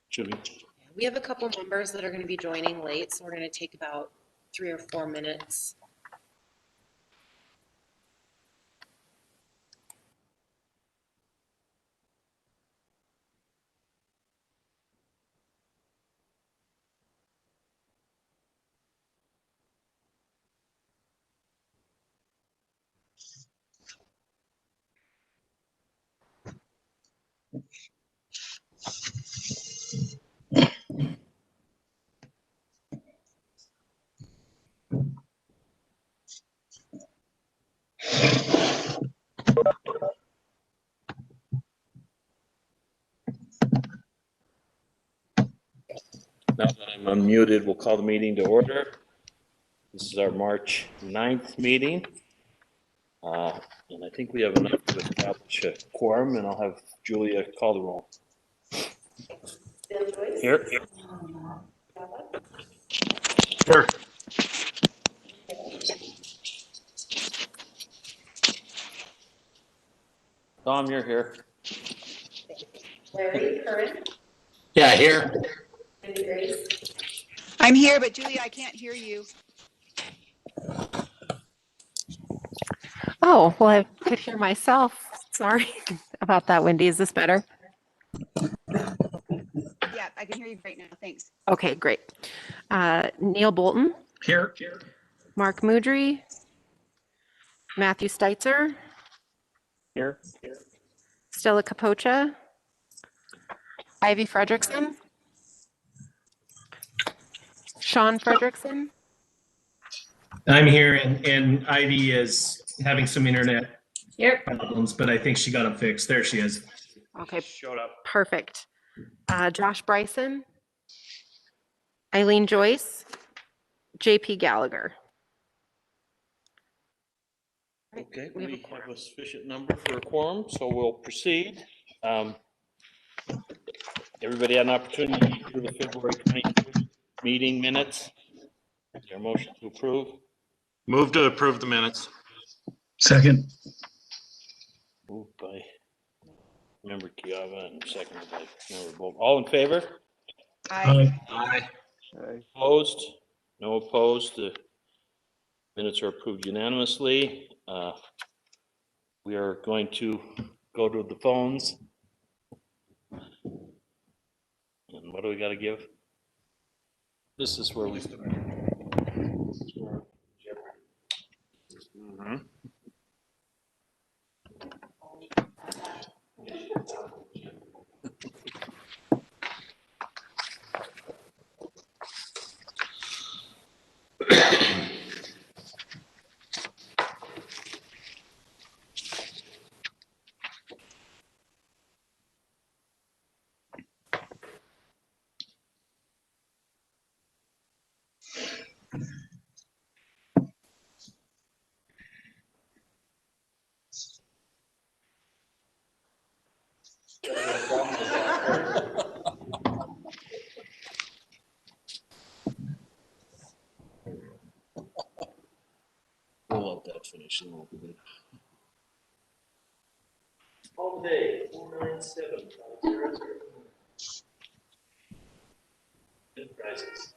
Julie. We have a couple members that are going to be joining late, so we're going to take about 3 or 4 minutes. Now that I'm unmuted, we'll call the meeting to order. This is our March 9th meeting. And I think we have enough to establish a quorum, and I'll have Julia call the roll. Here. Here. Tom, you're here. Larry, Curran, Yeah, here. and Grace. I'm here, but Julia, I can't hear you. Oh, well, I could hear myself. Sorry about that, Wendy. Is this better? Yeah, I can hear you great now. Thanks. Okay, great. Neil Bolton, Here. Mark Moudry, Matthew Steitzer, Here. Stella Capocha, Ivy Fredrickson, Sean Fredrickson. I'm here, and Ivy is having some internet Here. problems, but I think she got them fixed. There she is. Okay, Showed up. perfect. Josh Bryson, Eileen Joyce, JP Gallagher. Okay, we have a sufficient number for a quorum, so we'll proceed. Everybody had an opportunity to the February 20th meeting minutes. Is there a motion to approve? Move to approve the minutes. Second. Moved by member Kiava and seconded by member Bolton. All in favor? Aye. Opposed? No opposed. The minutes are approved unanimously. We are going to go to the phones. And what do we got to give? This is where we start. Mm-hmm. We'll let that finish and we'll do it. All day, 497. Prizes.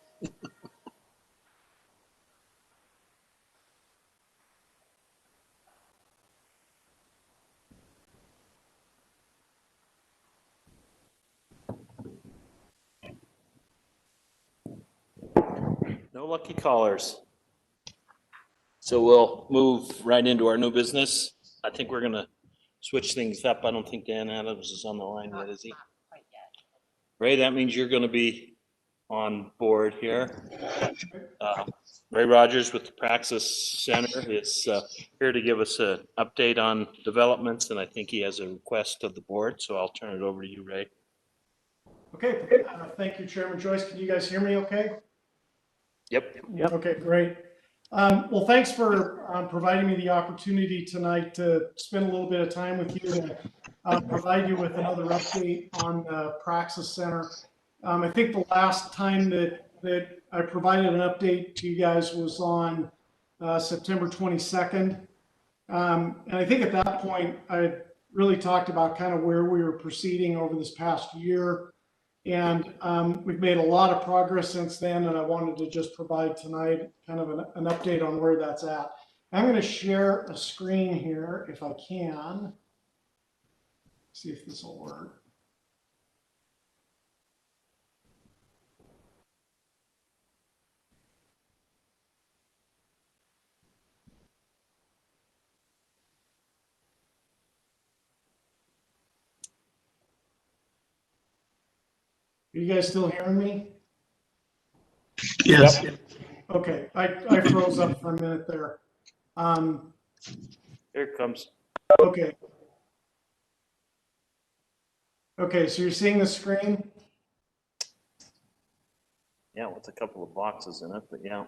No lucky callers. So we'll move right into our new business. I think we're gonna switch things up. I don't think Dan Adams is on the line yet, is he? Ray, that means you're gonna be on board here. Ray Rogers with the Praxis Center is here to give us an update on developments, and I think he has a request of the board, so I'll turn it over to you, Ray. Okay, thank you, Chairman Joyce. Can you guys hear me okay? Yep. Okay, great. Well, thanks for providing me the opportunity tonight to spend a little bit of time with you to provide you with another update on the Praxis Center. I think the last time that I provided an update to you guys was on September 22nd. And I think at that point, I really talked about kind of where we were proceeding over this past year. And we've made a lot of progress since then, and I wanted to just provide tonight kind of an update on where that's at. I'm going to share a screen here if I can. See if this will work. Are you guys still hearing me? Yes. Okay, I froze up for a minute there. Here it comes. Okay. Okay, so you're seeing the screen? Yeah, with a couple of boxes in it, but yeah.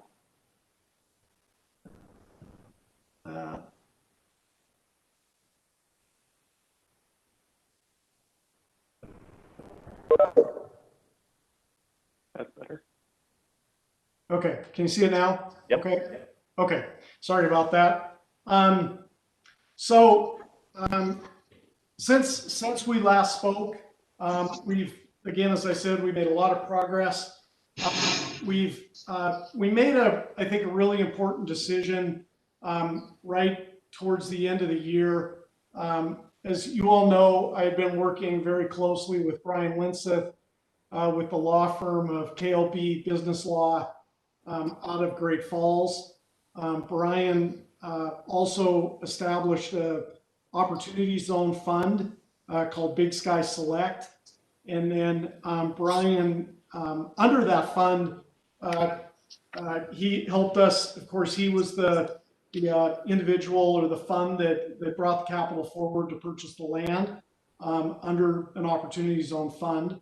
That's better. Okay, can you see it now? Yep. Okay. Okay, sorry about that. Since we last spoke, we've, again, as I said, we made a lot of progress. We made I think a really important decision right towards the end of the year. As you all know, I've been working very closely with Brian Linseth with the law firm of KLB Business Law out of Great Falls. Brian also established a Opportunity Zone Fund called Big Sky Select. And then Brian, under that fund, he helped us. Of course, he was the individual or the fund that brought the capital forward to purchase the land under an Opportunity Zone Fund.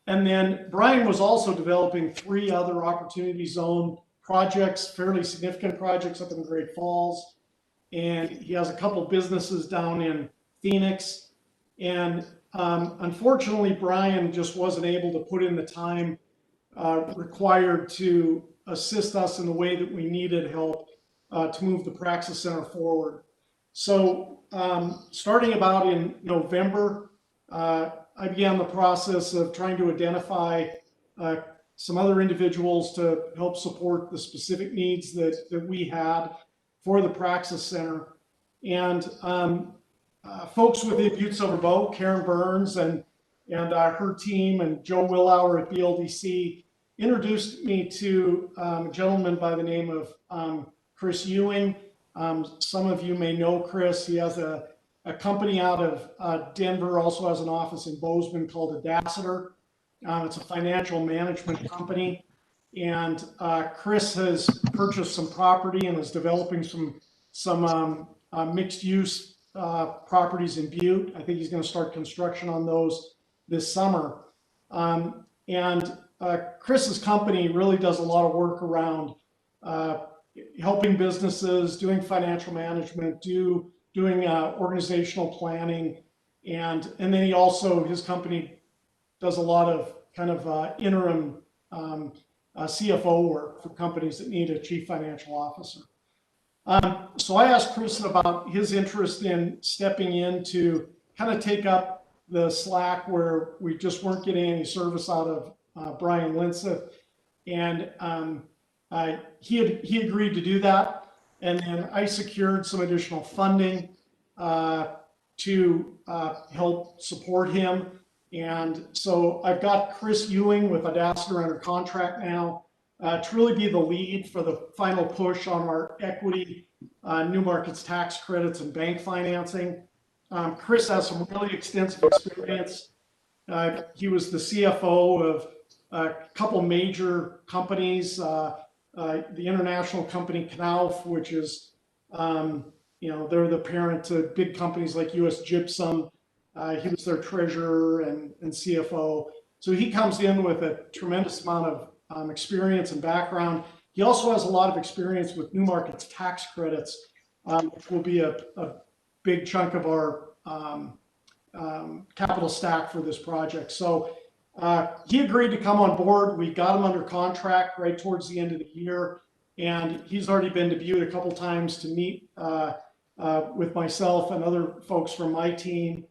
And then Brian was also developing 3 other Opportunity Zone projects, fairly significant projects up in Great Falls. And he has a couple businesses down in Phoenix. And unfortunately, Brian just wasn't able to put in the time required to assist us in the way that we needed help to move the Praxis Center forward. So starting about in November, I began the process of trying to identify some other individuals to help support the specific needs that we had for the Praxis Center. And folks within Butte-Silver, Karen Burns and her team, and Joe Willauer at BLDC introduced me to a gentleman by the name of Chris Ewing. Some of you may know Chris. He has a company out of Denver, also has an office in Bozeman called Adaciter. It's a financial management company. And Chris has purchased some property and is developing some mixed use properties in Butte. I think he's going to start construction on those this summer. And Chris's company really does a lot of work around helping businesses, doing financial management, doing organizational planning, and then he also, his company does a lot of kind of interim CFO work for companies that need a chief financial officer. So I asked Chris about his interest in stepping in to kind of take up the slack where we just weren't getting any service out of Brian Linseth, and he agreed to do that. And then I secured some additional funding to help support him. And so I've got Chris Ewing with Adaciter under contract now. to really be the lead for the final push on our equity, new markets tax credits, and bank financing. Chris has some really extensive experience. He was the CFO of a couple major companies, the international company Knauf, which is, they're the parent to big companies like US Gypsum. He was their treasurer and CFO. So he comes in with a tremendous amount of experience and background. He also has a lot of experience with new markets tax credits, which will be a big chunk of our capital stack for this project. So he agreed to come on board. We got him under contract right towards the end of the year, and he's already been to Butte a couple times to meet with myself and other folks from my team.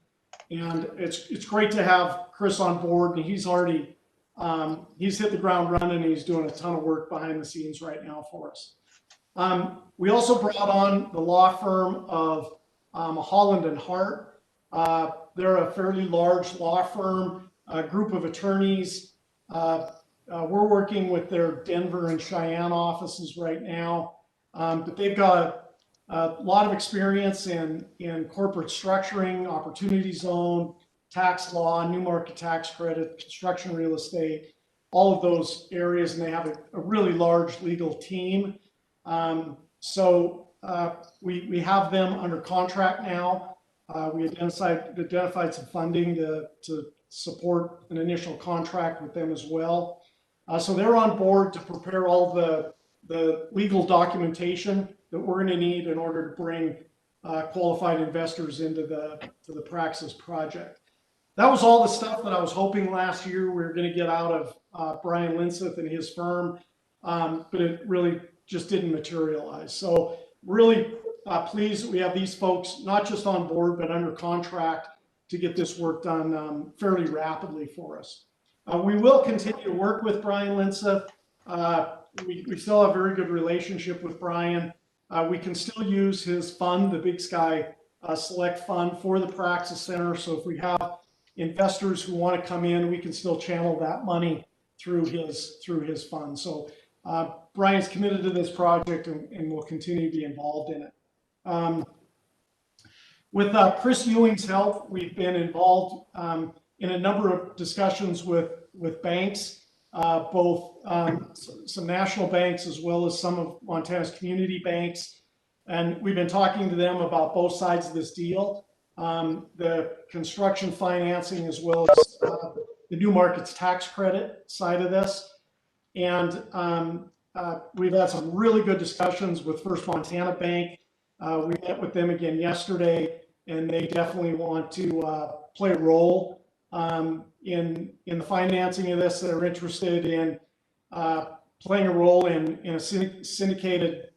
And it's great to have Chris on board, and he's already he's hit the ground running, and he's doing a ton of work behind the scenes right now for us. We also brought on the law firm of Holland and Hart. They're a fairly large law firm, a group of attorneys. We're working with their Denver and Cheyenne offices right now, but they've got a lot of experience in corporate structuring, opportunity zone, tax law, new market tax credit, construction real estate, all of those areas, and they have a really large legal team. So we have them under contract now. We identified some funding to support an initial contract with them as well. So they're on board to prepare all the legal documentation that we're going to need in order to bring qualified investors into the Praxis project. That was all the stuff that I was hoping last year we were going to get out of Brian Linseth and his firm, but it really just didn't materialize. So really pleased that we have these folks not just on board, but under contract to get this work done fairly rapidly for us. We will continue to work with Brian Linseth. We still have a very good relationship with Brian. We can still use his fund, the Big Sky Select Fund, for the Praxis Center. So if we have investors who want to come in, we can still channel that money through his fund. So Brian's committed to this project and will continue to be involved in it. With Chris Ewing's help, we've been involved in a number of discussions with banks, both some national banks as well as some of Montana's community banks. And we've been talking to them about both sides of this deal, the construction financing as well as the new markets tax credit side of this. And we've had some really good discussions with First Montana Bank. We met with them again yesterday, and they definitely want to play a role in the financing of this. They're interested in playing a role in a syndicated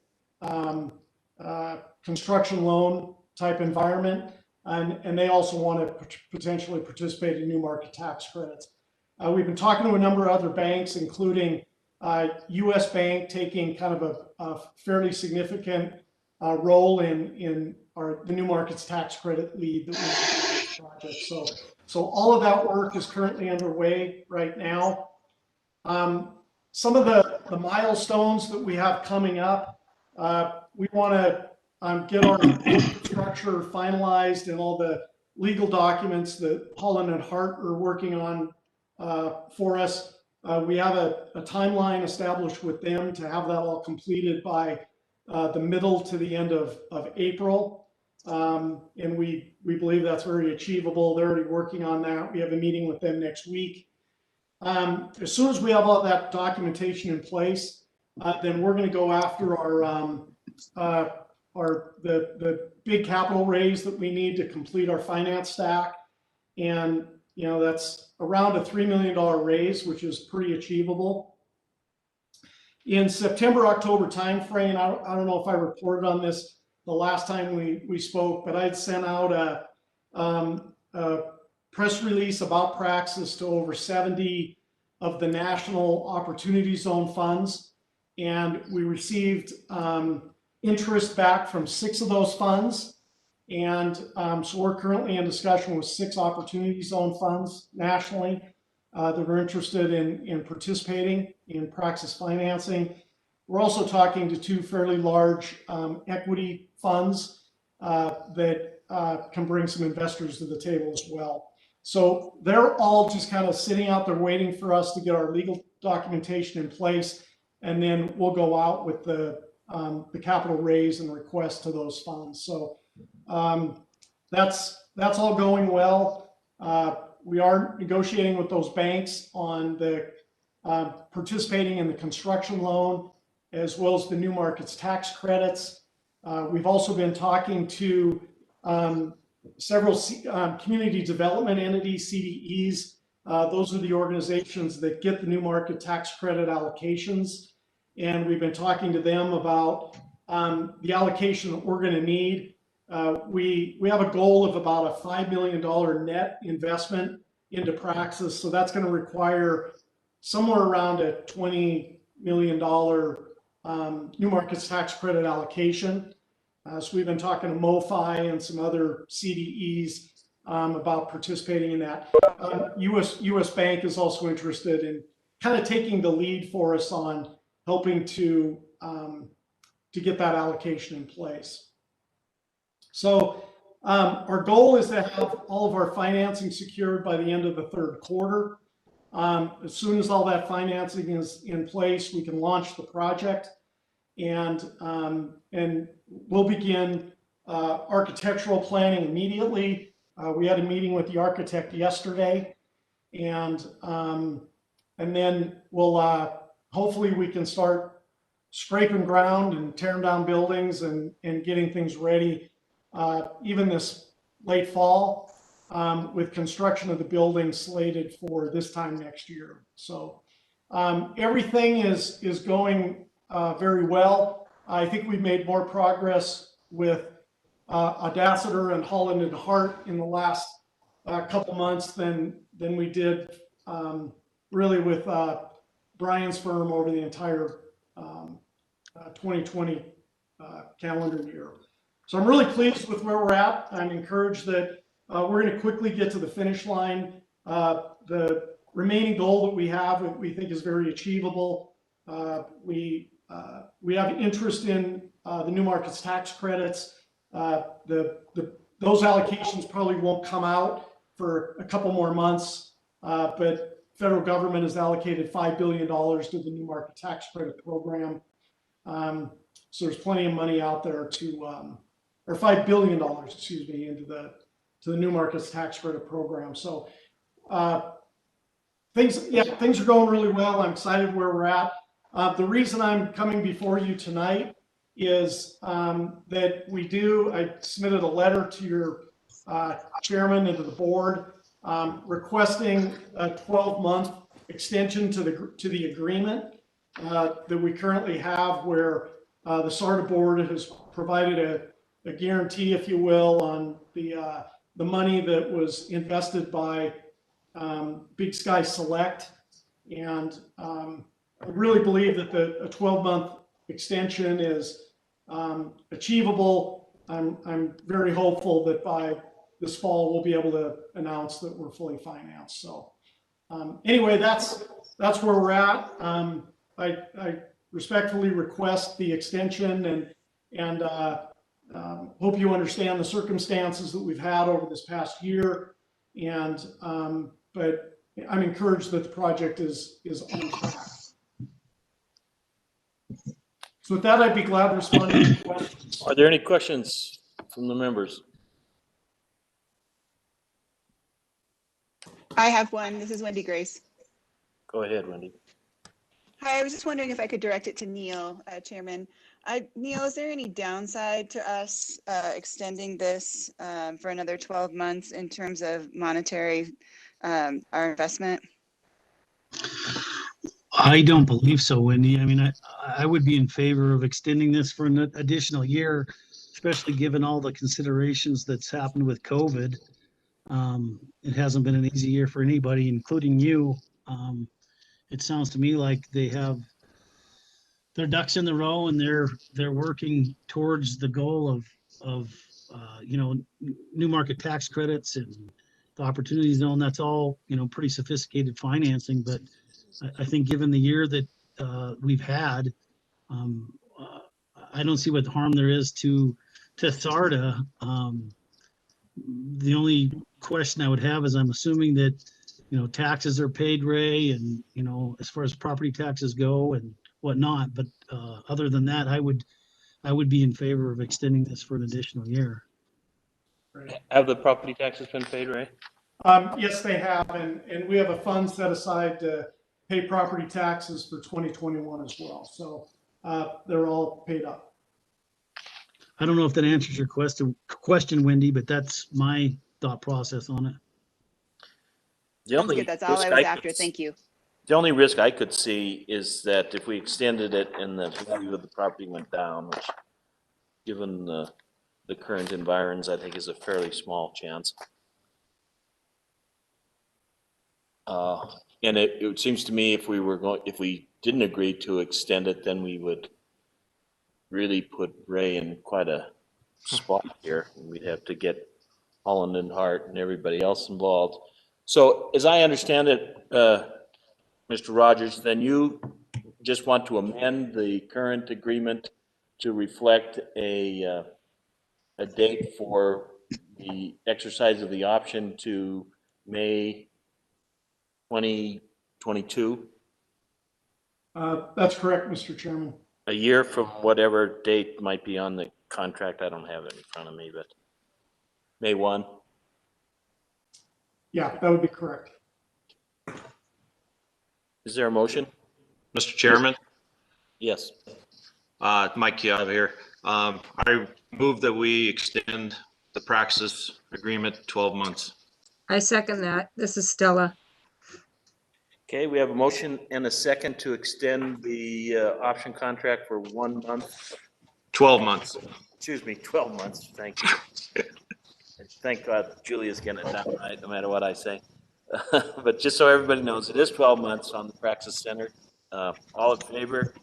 construction loan type environment, and they also want to potentially participate in new market tax credits. We've been talking to a number of other banks, including US Bank taking kind of a fairly significant role in the new markets tax credit lead that we have in this project. So all of that work is currently underway right now. Some of the milestones that we have coming up, we want to get our structure finalized and all the legal documents that Holland and Hart are working on for us. We have a timeline established with them to have that all completed by the middle to the end of April. And we believe that's very achievable. They're already working on that. We have a meeting with them next week. As soon as we have all that documentation in place, then we're going to go after the big capital raise that we need to complete our finance stack. And that's around a $3 million raise, which is pretty achievable. In September, October timeframe, I don't know if I reported on this the last time we spoke, but I'd sent out a press release about Praxis to over 70 of the national opportunity zone funds. And we received interest back from 6 of those funds. And so we're currently in discussion with 6 opportunity zone funds nationally. that are interested in participating in Praxis financing. We're also talking to two fairly large equity funds that can bring some investors to the table as well. So they're all just kind of sitting out there waiting for us to get our legal documentation in place, and then we'll go out with the capital raise and request to those funds. So that's all going well. We are negotiating with those banks on the participating in the construction loan, as well as the new markets tax credits. We've also been talking to several community development entities, CDEs. Those are the organizations that get the new market tax credit allocations. And we've been talking to them about the allocation that we're going to need. We have a goal of about a $5 million net investment into Praxis. So that's going to require somewhere around a $20 million new markets tax credit allocation. So we've been talking to MoFi and some other CDEs about participating in that. US Bank is also interested in kind of taking the lead for us on helping to get that allocation in place. So our goal is to have all of our financing secured by the end of the third quarter. As soon as all that financing is in place, we can launch the project, and we'll begin architectural planning immediately. We had a meeting with the architect yesterday, and then we'll hopefully we can start scraping ground and tearing down buildings and getting things ready even this late fall, with construction of the building slated for this time next year. So everything is going very well. I think we've made more progress with Audaciter and Holland and Hart in the last couple months than we did really with Brian's firm over the entire 2020 calendar year. So I'm really pleased with where we're at. I'm encouraged that we're going to quickly get to the finish line. The remaining goal that we have, we think, is very achievable. We have interest in the new markets tax credits. Those allocations probably won't come out for a couple more months, but federal government has allocated $5 billion to the new market tax credit program. So there's plenty of money out there to, or $5 billion, excuse me, into the new markets tax credit program. So things are going really well. I'm excited where we're at. The reason I'm coming before you tonight is that I submitted a letter to your chairman and to the board requesting a 12-month extension to the agreement that we currently have, where the SARTA board has provided a guarantee, if you will, on the money that was invested by Big Sky Select. And I really believe that a 12-month extension is achievable. I'm very hopeful that by this fall we'll be able to announce that we're fully financed. So anyway, that's where we're at. I respectfully request the extension, and hope you understand the circumstances that we've had over this past year. And but I'm encouraged that the project is on track. So with that, I'd be glad to respond to any questions. Are there any questions from the members? I have one. This is Wendy Grace. Go ahead, Wendy. Hi, I was just wondering if I could direct it to Neil, Chairman. Neil, is there any downside to us extending this for another 12 months in terms of monetary, our investment? I don't believe so, Wendy. I mean, I would be in favor of extending this for an additional year, especially given all the considerations that's happened with COVID. It hasn't been an easy year for anybody, including you. It sounds to me like they have their ducks in the row, and they're working towards the goal of new market tax credits the opportunity zone, that's all, pretty sophisticated financing, but I think given the year that we've had, I don't see what harm there is to SARTA. The only question I would have is I'm assuming that, taxes are paid, Ray, and, as far as property taxes go and whatnot, but other than that, I would be in favor of extending this for an additional year. Have the property taxes been paid, Ray? Yes, they have, and we have a fund set aside to pay property taxes for 2021 as well. So they're all paid up. I don't know if that answers your question, Wendy, but that's my thought process on it. The Sounds only good. That's all I was after. Thank you. The only risk I could see is that if we extended it and the value of the property went down, which given the current environs, I think is a fairly small chance. And it seems to me if we didn't agree to extend it, then we would really put Ray in quite a spot here. We'd have to get Holland and Hart and everybody else involved. So as I understand it, Mr. Rogers, then you just want to amend the current agreement to reflect a date for the exercise of the option to May 2022? That's correct, Mr. Chairman. A year from whatever date might be on the contract. I don't have it in front of me, but May 1. Yeah, that would be correct. Is there a motion? Mr. Chairman, Yes. Mike Kiava here. I move that we extend the Praxis agreement 12 months. I second that. This is Stella. Okay, we have a motion and a second to extend the option contract for 1 month. 12 months. Excuse me, 12 months. Thank you. Thank God Julia's getting it down right, no matter what I say. But just so everybody knows, it is 12 months on the Praxis Center. All in favor,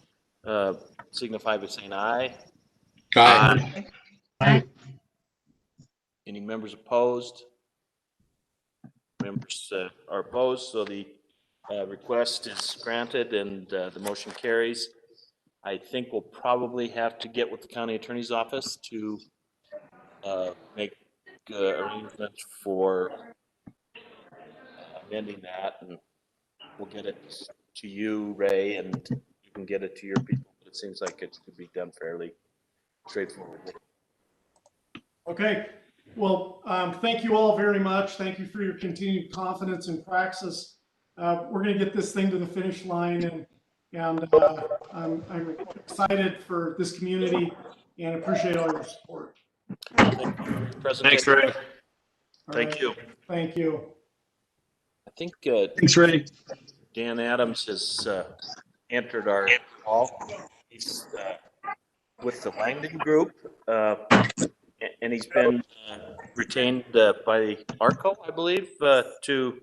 signify by saying aye. Aye. Aye. Any members opposed? Members are opposed, so the request is granted and the motion carries. I think we'll probably have to get with the county attorney's office to make arrangements for amending that, and we'll get it to you, Ray, and you can get it to your people. But it seems like it could be done fairly straightforwardly. Okay. Well, thank you all very much. Thank you for your continued confidence in Praxis. We're going to get this thing to the finish line, and I'm excited for this community and appreciate all your support. Thanks, Ray. Thank you. Thank you. I think Thanks, Ray. Dan Adams has entered our call. He's with the Langdon Group, and he's been retained by ARCO, I believe, to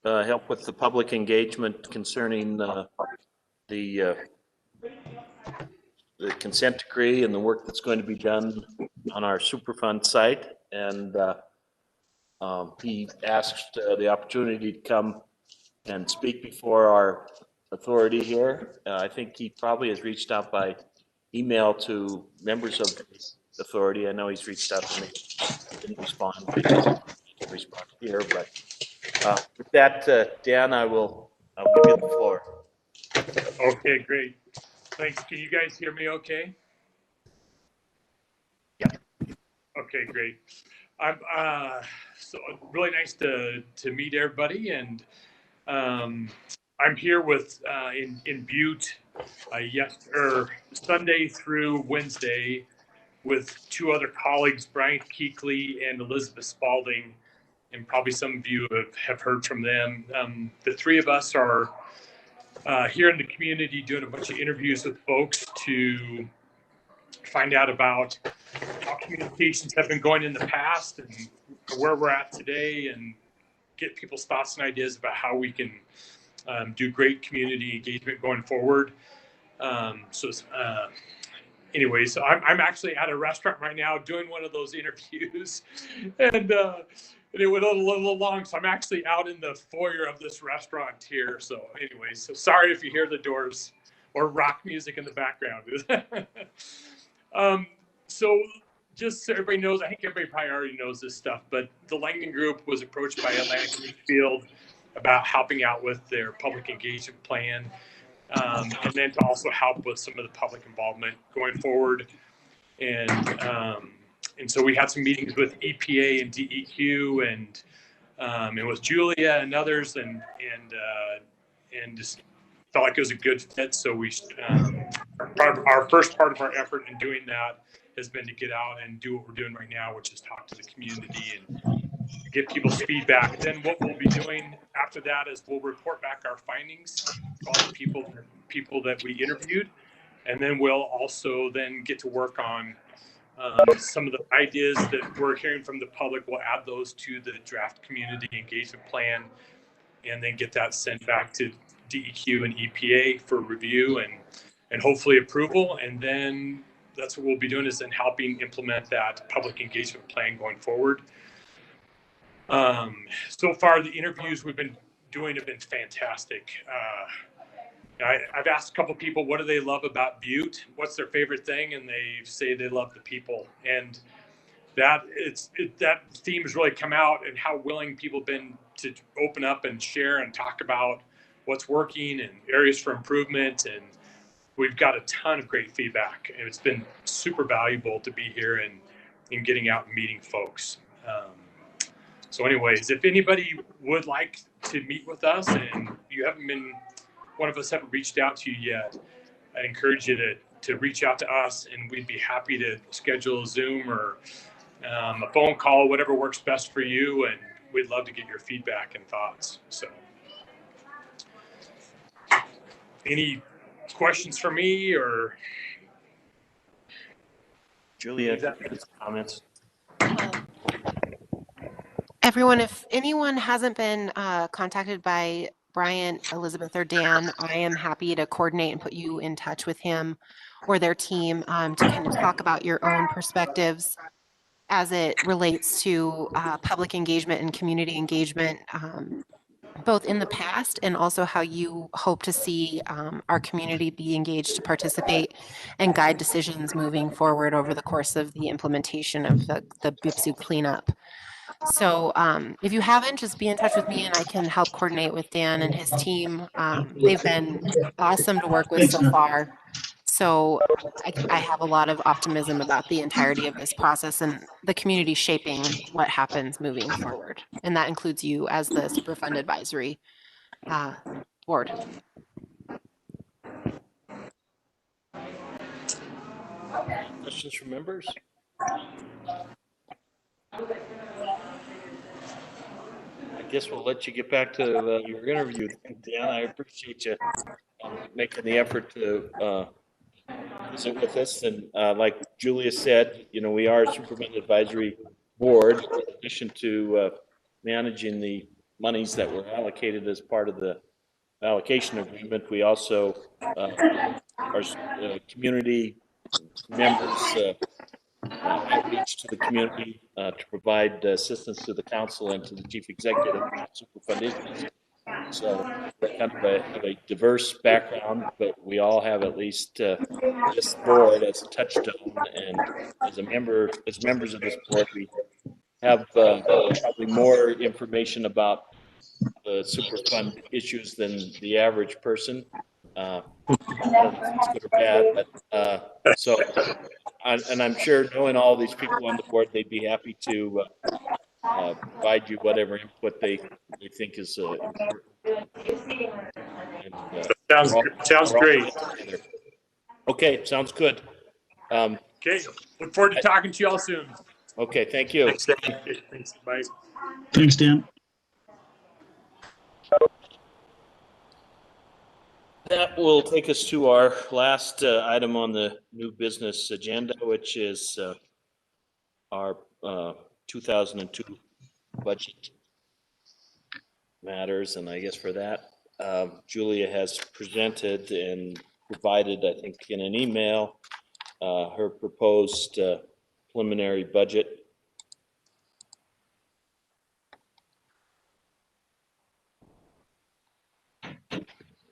help with the public engagement concerning the consent decree and the work that's going to be done on our Superfund site. And he asked the opportunity to come and speak before our authority here. I think he probably has reached out by email to members of the authority. I know he's reached out to me, didn't respond. He respond here, but with that, Dan, I'll give you the floor. Okay, great. Thanks. Can you guys hear me okay? Yeah. Okay, great. I'm so really nice to meet everybody, and I'm here with in Butte Sunday through Wednesday with two other colleagues, Brian Keekley and Elizabeth Spalding, and probably some of you have heard from them. The three of us are here in the community doing a bunch of interviews with folks to find out about how communications have been going in the past and where we're at today, and get people's thoughts and ideas about how we can do great community engagement going forward. anyway, so I'm actually at a restaurant right now doing one of those interviews, and it went a little long, so I'm actually out in the foyer of this restaurant here. So anyway, so sorry if you hear the doors or rock music in the background. So just so everybody knows, I think everybody probably already knows this stuff, but the Langdon Group was approached by Atlantic Richfield about helping out with their public engagement plan, and then to also help with some of the public involvement going forward. And so we had some meetings with EPA and DEQ and with Julia and others, and just felt like it was a good fit. So we our first part of our effort in doing that has been to get out and do what we're doing right now, which is talk to the community and get people's feedback. Then what we'll be doing after that is we'll report back our findings to all the people that we interviewed, and then we'll also then get to work on some of the ideas that we're hearing from the public. We'll add those to the draft community engagement plan, and then get that sent back to DEQ and EPA for review and hopefully approval. And then that's what we'll be doing, is then helping implement that public engagement plan going forward. So far, the interviews we've been doing have been fantastic. I've asked a couple people, what do they love about Butte? What's their favorite thing? And they say they love the people. And that theme has really come out, and how willing people have been to open up and share and talk about what's working and areas for improvement. And we've got a ton of great feedback, and it's been super valuable to be here and getting out and meeting folks. So anyways, if anybody would like to meet with us and one of us haven't reached out to you yet, I'd encourage you to reach out to us, and we'd be happy to schedule a Zoom or a phone call, whatever works best for you. And we'd love to get your feedback and thoughts. So any questions for me or Julia, comments? Everyone, if anyone hasn't been contacted by Brian, Elizabeth, or Dan, I am happy to coordinate and put you in touch with him or their team to kind of talk about your own perspectives as it relates to public engagement and community engagement, both in the past and also how you hope to see our community be engaged to participate and guide decisions moving forward over the course of the implementation of the BIPSU cleanup. So if you haven't, just be in touch with me and I can help coordinate with Dan and his team. They've been awesome to work with Thanks, so man. far. So I have a lot of optimism about the entirety of this process and the community shaping what happens moving forward. And that includes you as the Superfund Advisory Board. Questions from members? I guess we'll let you get back to your interview, Dan. I appreciate you making the effort to visit with us. And like Julia said, we are a Superfund Advisory Board. In addition to managing the monies that were allocated as part of the allocation agreement, we also are community members outreach to the community to provide assistance to the council and to the chief executive of Superfund issues. So we're kind of have a diverse background, but we all have at least this board as a touchstone. And as members of this board, we have probably more information about the Superfund issues than the average person. I don't know if it's good or bad, but so. And I'm sure, knowing all these people on the board, they'd be happy to provide you whatever input they think is important. And, sounds great. Okay, sounds good. Okay, look forward to talking to you all soon. Okay, thank you. Thanks, Dan. Okay, thanks. Bye. Thanks, Dan. That will take us to our last item on the new business agenda, which is our 2002 budget matters. And I guess for that, Julia has presented and provided, I think, in an email, her proposed preliminary budget.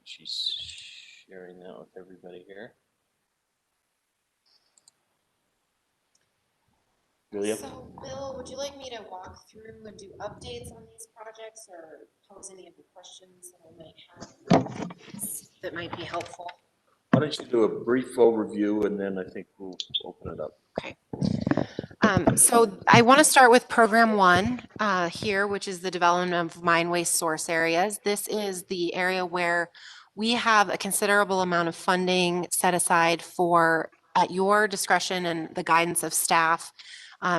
She's sharing that with everybody here. Julia? So, Bill, would you like me to walk through and do updates on these projects or pose any of the questions that I might have that might be helpful? Why don't you do a brief overview and then I think we'll open it up. Okay. So I want to start with program one here, which is the development of mine waste source areas. This is the area where we have a considerable amount of funding set aside for, at your discretion and the guidance of staff,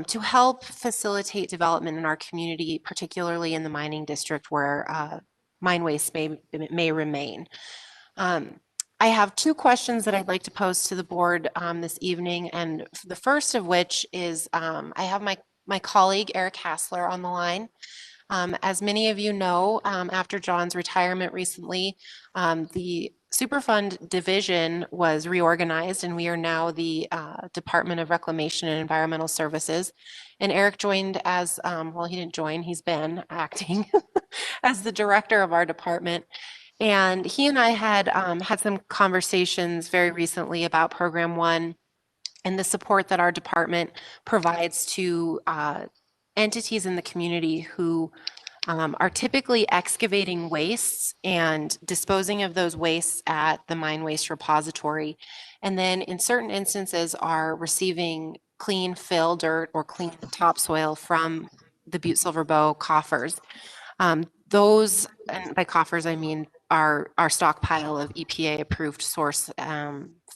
to help facilitate development in our community, particularly in the mining district where mine waste may remain. I have two questions that I'd like to pose to the board this evening, and the first of which is I have my colleague Eric Hassler on the line. As many of you know, after John's retirement recently, the Superfund division was reorganized, and we are now the Department of Reclamation and Environmental Services. And Eric joined as, well, he didn't join, he's been acting as the director of our department. And he and I had had some conversations very recently about Program One and the support that our department provides to entities in the community who are typically excavating wastes and disposing of those wastes at the mine waste repository. And then in certain instances are receiving clean fill dirt or clean topsoil from the Butte-Silver Bow coffers. Those, and by coffers, I mean our stockpile of EPA approved source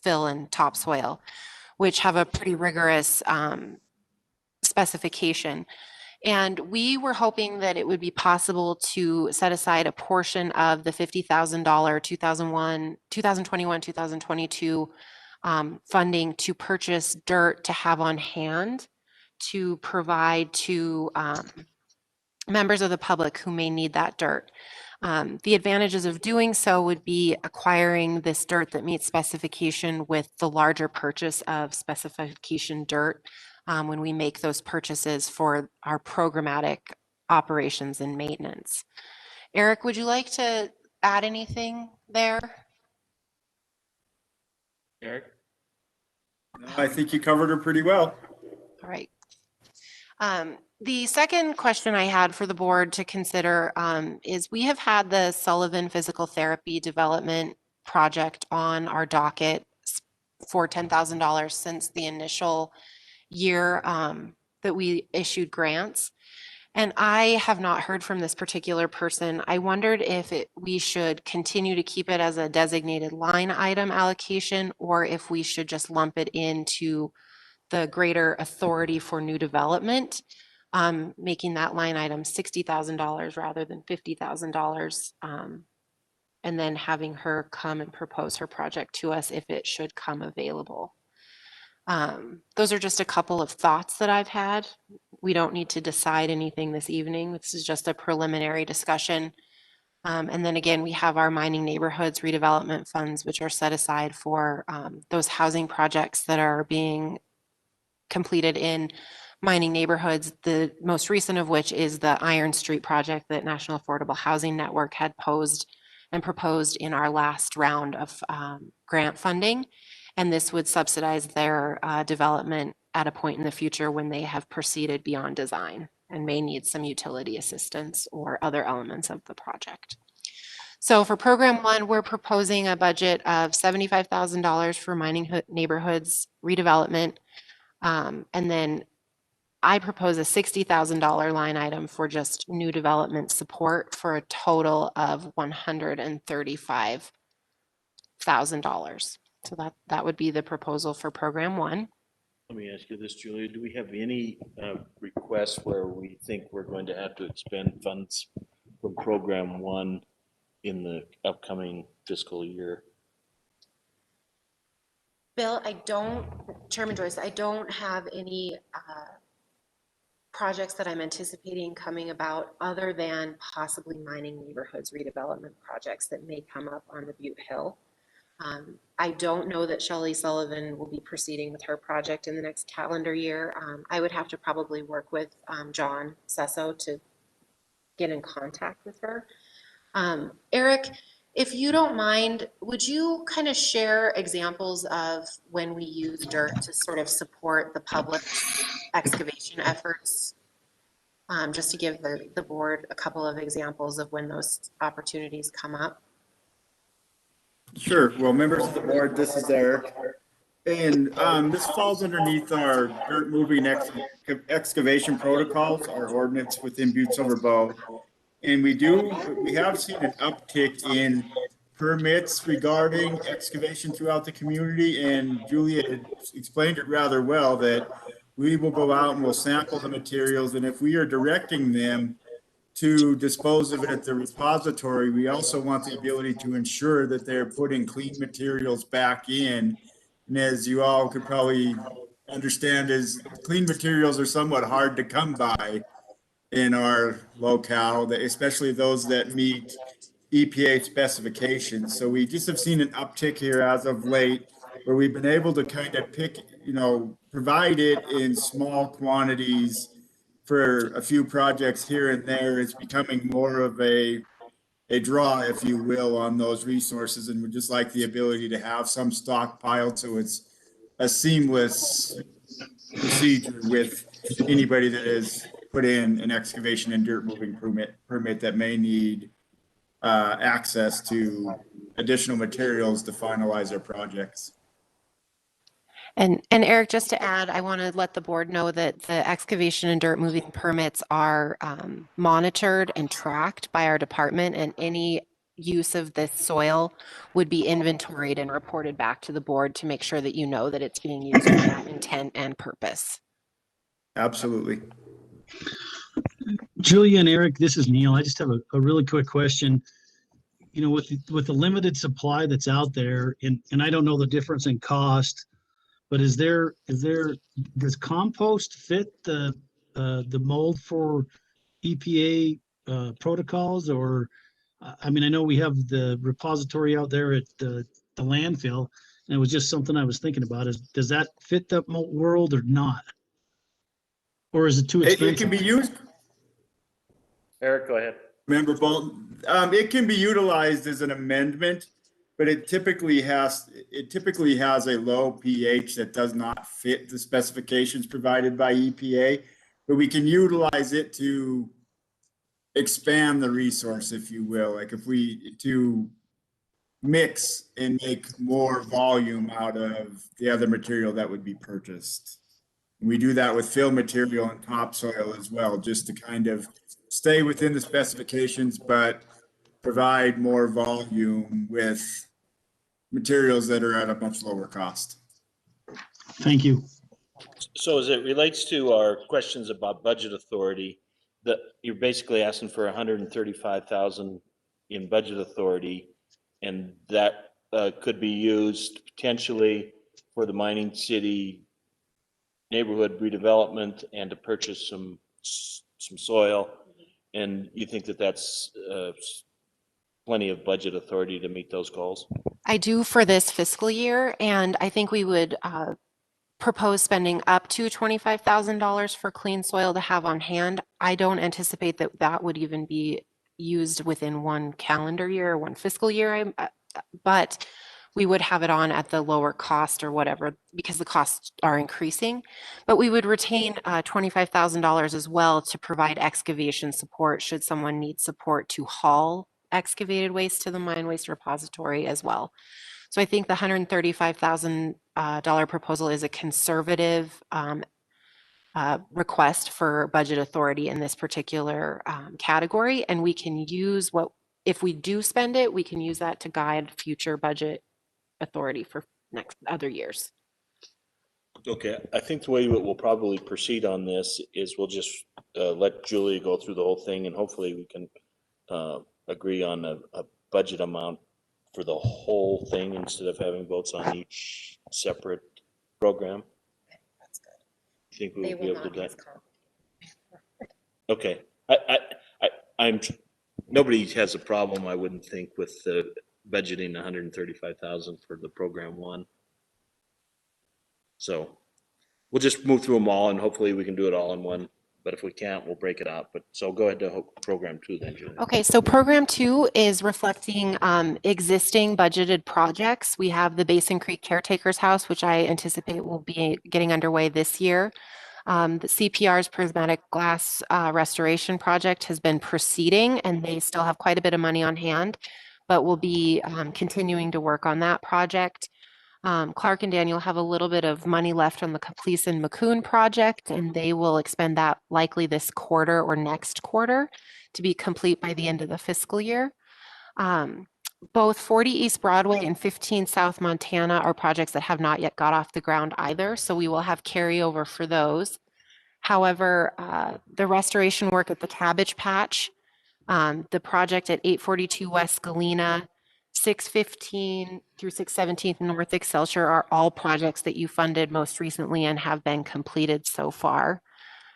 fill and topsoil, which have a pretty rigorous specification. And we were hoping that it would be possible to set aside a portion of the $50,000 2021, 2022 funding to purchase dirt to have on hand to provide to members of the public who may need that dirt. The advantages of doing so would be acquiring this dirt that meets specification with the larger purchase of specification dirt when we make those purchases for our programmatic operations and maintenance. Eric, would you like to add anything there? Eric? I think you covered her pretty well. All right. The second question I had for the board to consider is we have had the Sullivan Physical Therapy Development Project on our docket for $10,000 since the initial year that we issued grants. And I have not heard from this particular person. I wondered if we should continue to keep it as a designated line item allocation or if we should just lump it into the greater authority for new development, making that line item $60,000 rather than $50,000, and then having her come and propose her project to us if it should come available. Those are just a couple of thoughts that I've had. We don't need to decide anything this evening. This is just a preliminary discussion. And then again, we have our mining neighborhoods redevelopment funds, which are set aside for those housing projects that are being completed in mining neighborhoods, the most recent of which is the Iron Street project that National Affordable Housing Network had posed and proposed in our last round of grant funding. And this would subsidize their development at a point in the future when they have proceeded beyond design and may need some utility assistance or other elements of the project. So for program one, we're proposing a budget of $75,000 for mining neighborhoods redevelopment. And then I propose a $60,000 line item for just new development support for a total of $135,000. So that would be the proposal for program one. Let me ask you this, Julia. Do we have any requests where we think we're going to have to expend funds from program one in the upcoming fiscal year? Bill, Chairman Joyce, I don't have any projects that I'm anticipating coming about other than possibly mining neighborhoods redevelopment projects that may come up on the Butte Hill. I don't know that Shelley Sullivan will be proceeding with her project in the next calendar year. I would have to probably work with John Sesso to get in contact with her. Eric, if you don't mind, would you kind of share examples of when we use dirt to sort of support the public's excavation efforts? Just to give the board a couple of examples of when those opportunities come up. Sure. Well, members of the board, this is Eric. And this falls underneath our dirt moving excavation protocols, our ordinance within Butte-Silver. And we have seen an uptick in permits regarding excavation throughout the community. And Julia explained it rather well that we will go out and we'll sample the materials. And if we are directing them to dispose of it at the repository, we also want the ability to ensure that they're putting clean materials back in. And as you all could probably understand, is clean materials are somewhat hard to come by in our locale, especially those that meet EPA specifications. So we just have seen an uptick here as of late where we've been able to kind of provide it in small quantities for a few projects here and there. It's becoming more of a draw, if you will, on those resources. And we'd just like the ability to have some stockpiled so it's a seamless procedure with anybody that has put in an excavation and dirt moving permit that may need access to additional materials to finalize their projects. And Eric, just to add, I want to let the board know that the excavation and dirt moving permits are monitored and tracked by our department, and any use of this soil would be inventoried and reported back to the board to make sure that you know that it's being used for that intent and purpose. Absolutely. Julia and Eric, this is Neil. I just have a really quick question. You know, with the limited supply that's out there, and I don't know the difference in cost, but does compost fit the mold for EPA protocols? Or, I mean, I know we have the repository out there at the landfill, and it was just something I was thinking about. Does that fit the world or not? Or is it too expensive? It can be used. Eric, go ahead. Member Bolton, it can be utilized as an amendment, but it typically has a low pH that does not fit the specifications provided by EPA. But we can utilize it to expand the resource, if you will, like to mix and make more volume out of the other material that would be purchased. We do that with fill material and topsoil as well, just to kind of stay within the specifications, but provide more volume with materials that are at a much lower cost. Thank you. So as it relates to our questions about budget authority, that you're basically asking for 135,000 in budget authority, and that could be used potentially for the mining city neighborhood redevelopment and to purchase some soil. And you think that that's plenty of budget authority to meet those goals? I do for this fiscal year, and I think we would propose spending up to $25,000 for clean soil to have on hand. I don't anticipate that that would even be used within one calendar year or one fiscal year, but we would have it on at the lower cost or whatever, because the costs are increasing. But we would retain $25,000 as well to provide excavation support should someone need support to haul excavated waste to the mine waste repository as well. So I think the $135,000 proposal is a conservative request for budget authority in this particular category, and we can use if we do spend it, we can use that to guide future budget authority for other years. Okay, I think the way we'll probably proceed on this is we'll just let Julia go through the whole thing, and hopefully we can agree on a budget amount for the whole thing instead of having votes on each separate program. That's good. You think we They will be will able to do not that? miscount. Okay, nobody has a problem, I wouldn't think, with budgeting 135,000 for the program one. So we'll just move through them all and hopefully we can do it all in one. But if we can't, we'll break it up. But so go ahead to program 2 then, Julie. Okay, so program 2 is reflecting existing budgeted projects. We have the Basin Creek Caretaker's House, which I anticipate will be getting underway this year. The CPR's prismatic glass restoration project has been proceeding and they still have quite a bit of money on hand, but we'll be continuing to work on that project. Clark and Daniel have a little bit of money left on the Kaplees McCoon project, and they will expend that likely this quarter or next quarter to be complete by the end of the fiscal year. Both 40 East Broadway and 15 South Montana are projects that have not yet got off the ground either, so we will have carryover for those. However, the restoration work at the Cabbage Patch, the project at 842 West Galena, 615 through 617 North Excelsior are all projects that you funded most recently and have been completed so far.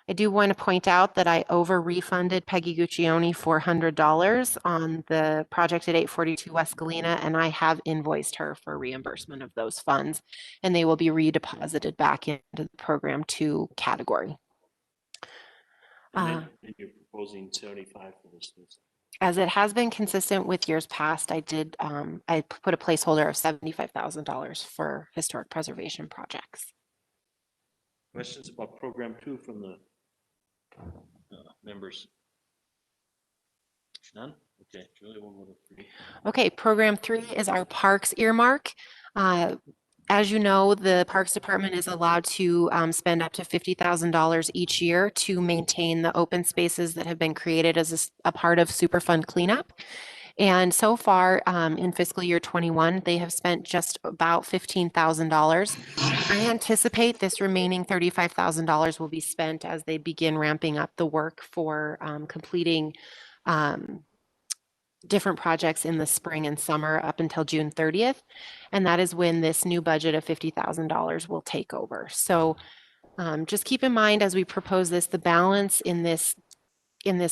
I do want to point out that I over-refunded Peggy Guccione $400 on the project at 842 West Galena, and I have invoiced her for reimbursement of those funds, and they will be redeposited back into the Program 2 category. And you're proposing 75 for this. As it has been consistent with years past, I did I put a placeholder of $75,000 for historic preservation projects. Questions about program 2 from the members? None? Okay, Julie, we'll go to 3. Okay, program 3 is our parks earmark. As you know, the Parks Department is allowed to spend up to $50,000 each year to maintain the open spaces that have been created as a part of Superfund cleanup. And so far in fiscal year 21, they have spent just about $15,000. I anticipate this remaining $35,000 will be spent as they begin ramping up the work for completing different projects in the spring and summer up until June 30th. And that is when this new budget of $50,000 will take over. So just keep in mind as we propose this, the balance in this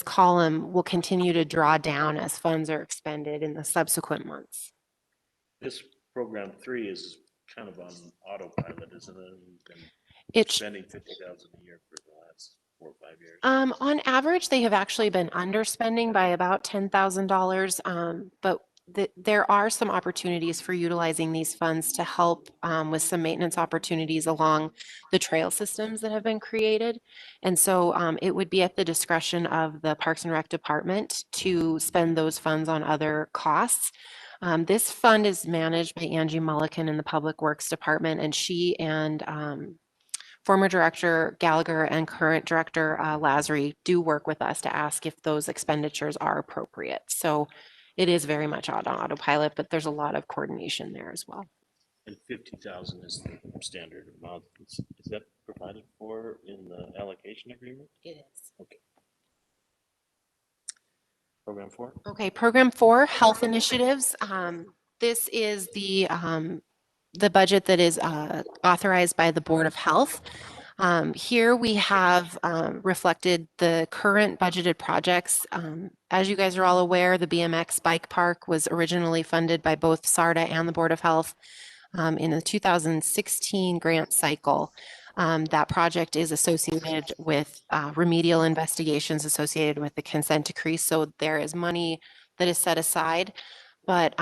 column will continue to draw down as funds are expended in the subsequent months. This program 3 is kind of on autopilot, isn't it? You've been It's spending $50,000 a year for the last 4 or 5 years. on average, they have actually been underspending by about $10,000, but there are some opportunities for utilizing these funds to help with some maintenance opportunities along the trail systems that have been created. And so it would be at the discretion of the Parks and Rec Department to spend those funds on other costs. This fund is managed by Angie Mulliken in the Public Works Department, and she and former Director Gallagher and current Director Lazary do work with us to ask if those expenditures are appropriate. So it is very much on autopilot, but there's a lot of coordination there as well. And 50,000 is the standard amount. Is that provided for in the allocation agreement? It is. Okay. Program 4? Okay, program 4, health initiatives. This is the budget that is authorized by the Board of Health. Here we have reflected the current budgeted projects. As you guys are all aware, the BMX bike park was originally funded by both SARTA and the Board of Health in the 2016 grant cycle. That project is associated with remedial investigations associated with the consent decree. So there is money that is set aside, but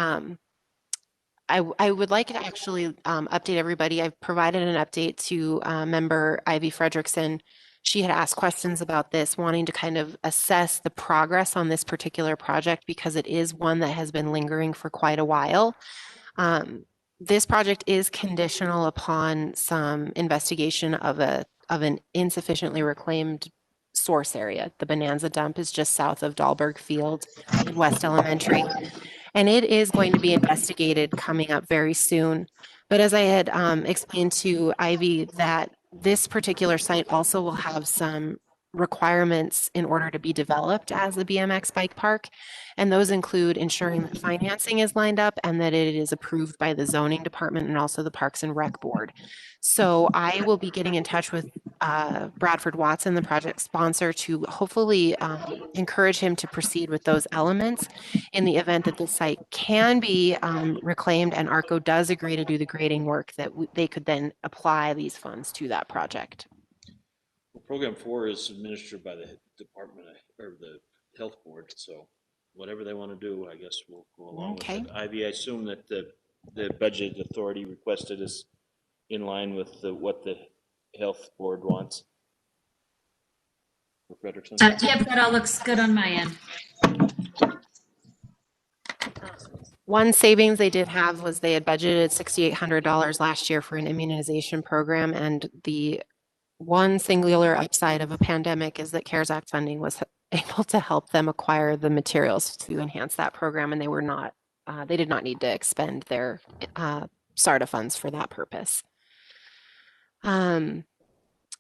I would like to actually update everybody. I've provided an update to member Ivy Fredrickson. She had asked questions about this, wanting to kind of assess the progress on this particular project because it is one that has been lingering for quite a while. This project is conditional upon some investigation of an insufficiently reclaimed source area. The Bonanza Dump is just south of Dahlberg Field in West Elementary. And it is going to be investigated coming up very soon. But as I had explained to Ivy, that this particular site also will have some requirements in order to be developed as a BMX bike park. And those include ensuring that financing is lined up and that it is approved by the zoning department and also the Parks and Rec Board. So I will be getting in touch with Bradford Watson, the project sponsor, to hopefully encourage him to proceed with those elements in the event that the site can be reclaimed and ARCO does agree to do the grading work, that they could then apply these funds to that project. Well, Program 4 is administered by the Department or the Health Board, so whatever they want to do, I guess we'll go along with it. Ivy, I assume that the budget authority requested is in line with what the Health Board wants. For Frederickson? Yep, that all looks good on my end. One savings they did have was they had budgeted $6,800 last year for an immunization program, and the one singular upside of a pandemic is that CARES Act funding was able to help them acquire the materials to enhance that program, and they did not need to expend their SARTA funds for that purpose.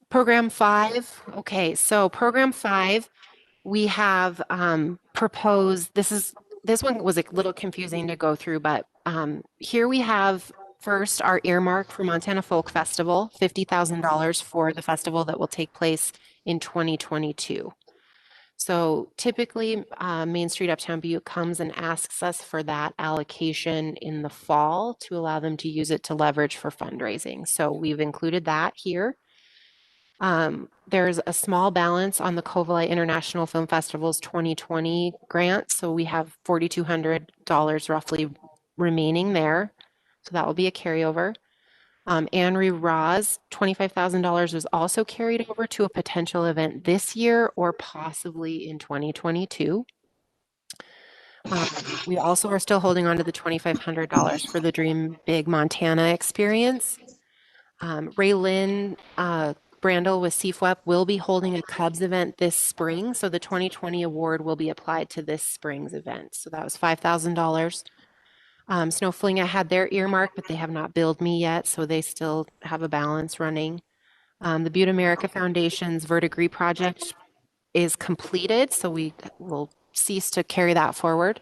Program 5, okay, so Program 5, we have proposed, this one was a little confusing to go through, but here we have first our earmark for Montana Folk Festival, $50,000 for the festival that will take place in 2022. So typically Main Street Uptown Butte comes and asks us for that allocation in the fall to allow them to use it to leverage for fundraising. So we've included that here. There's a small balance on the Covalite International Film Festival's 2020 grant. So we have $4,200 roughly remaining there. So that will be a carryover. Anne Ra's $25,000 was also carried over to a potential event this year or possibly in 2022. We also are still holding on to the $2,500 for the Dream Big Montana experience. Ray Lynn Brandel with CFWEP will be holding a Cubs event this spring, so the 2020 award will be applied to this spring's event. So that was $5,000. Snowflinga had their earmark, but they have not billed me yet, so they still have a balance running. The Butte America Foundation's Verdigris project is completed, so we will cease to carry that forward.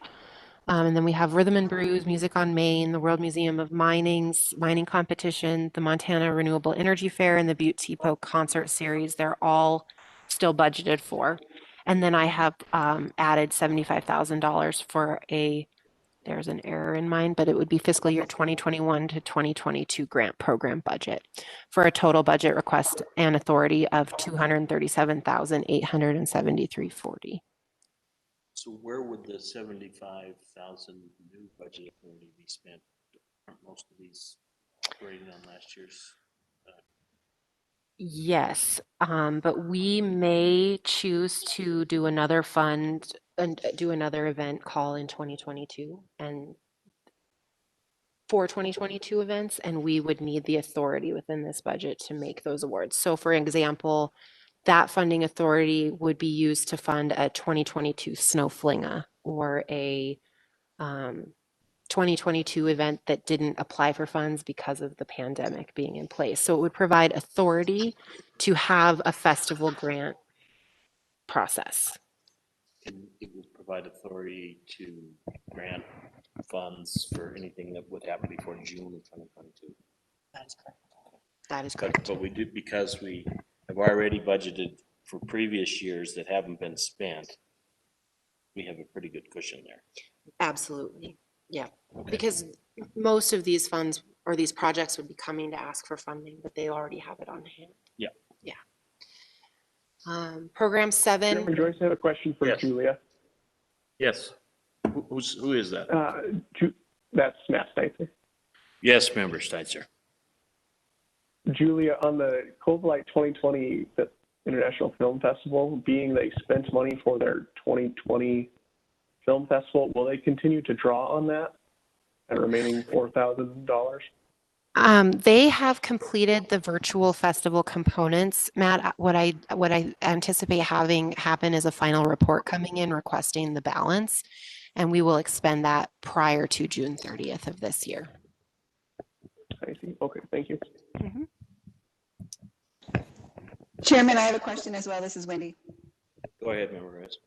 And then we have Rhythm and Brews, Music on Main, the World Museum of Mining's mining competition, the Montana Renewable Energy Fair, and the Butte TPO concert series. They're all still budgeted for. And then I have added $75,000 for there's an error in mine, but it would be fiscal year 2021 to 2022 grant program budget for a total budget request and authority of $237,873.40. So where would the 75,000 new budget authority be spent? Aren't most of these operating on last year's? Yes, but we may choose to do another fund and do another event call in 2022 and for 2022 events, and we would need the authority within this budget to make those awards. So for example, that funding authority would be used to fund a 2022 Snowflinga or a 2022 event that didn't apply for funds because of the pandemic being in place. So it would provide authority to have a festival grant process. And it would provide authority to grant funds for anything that would happen before June of 2022. That is correct. That is correct. But we do, because we have already budgeted for previous years that haven't been spent, we have a pretty good cushion there. Absolutely. Yeah, Okay. because most of these funds or these projects would be coming to ask for funding, but they already have it on hand. Yeah. Yeah. Program 7. Chairman Joyce, I have a question for Yes. Julia. Yes. Who is that? That's Matt Steitzer. Yes, Member Steitzer. Julia, on the Covalite 2020 International Film Festival, being they spent money for their 2020 film festival, will they continue to draw on that remaining $4,000? They have completed the virtual festival components. Matt, what I anticipate having happen is a final report coming in requesting the balance, and we will expend that prior to June 30th of this year. I see. Okay, thank you. Mm-hmm. Chairman, I have a question as well. This is Wendy. Go ahead, Member Reyes.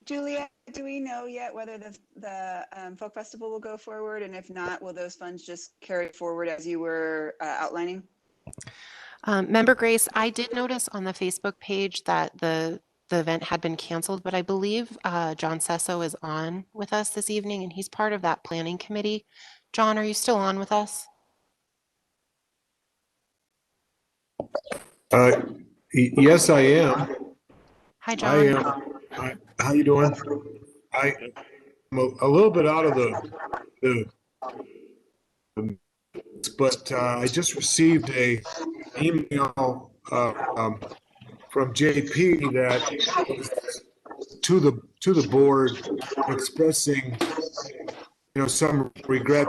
Julia, do we know yet whether the folk festival will go forward? And if not, will those funds just carry forward as you were outlining? Member Grace, I did notice on the Facebook page that the event had been canceled, but I believe John Sesso is on with us this evening, and he's part of that planning committee. John, are you still on with us? Yes, I am. Hi, I John. am. How you doing? I'm a little bit out of the but I just received a email from JP that was to the board expressing, some regret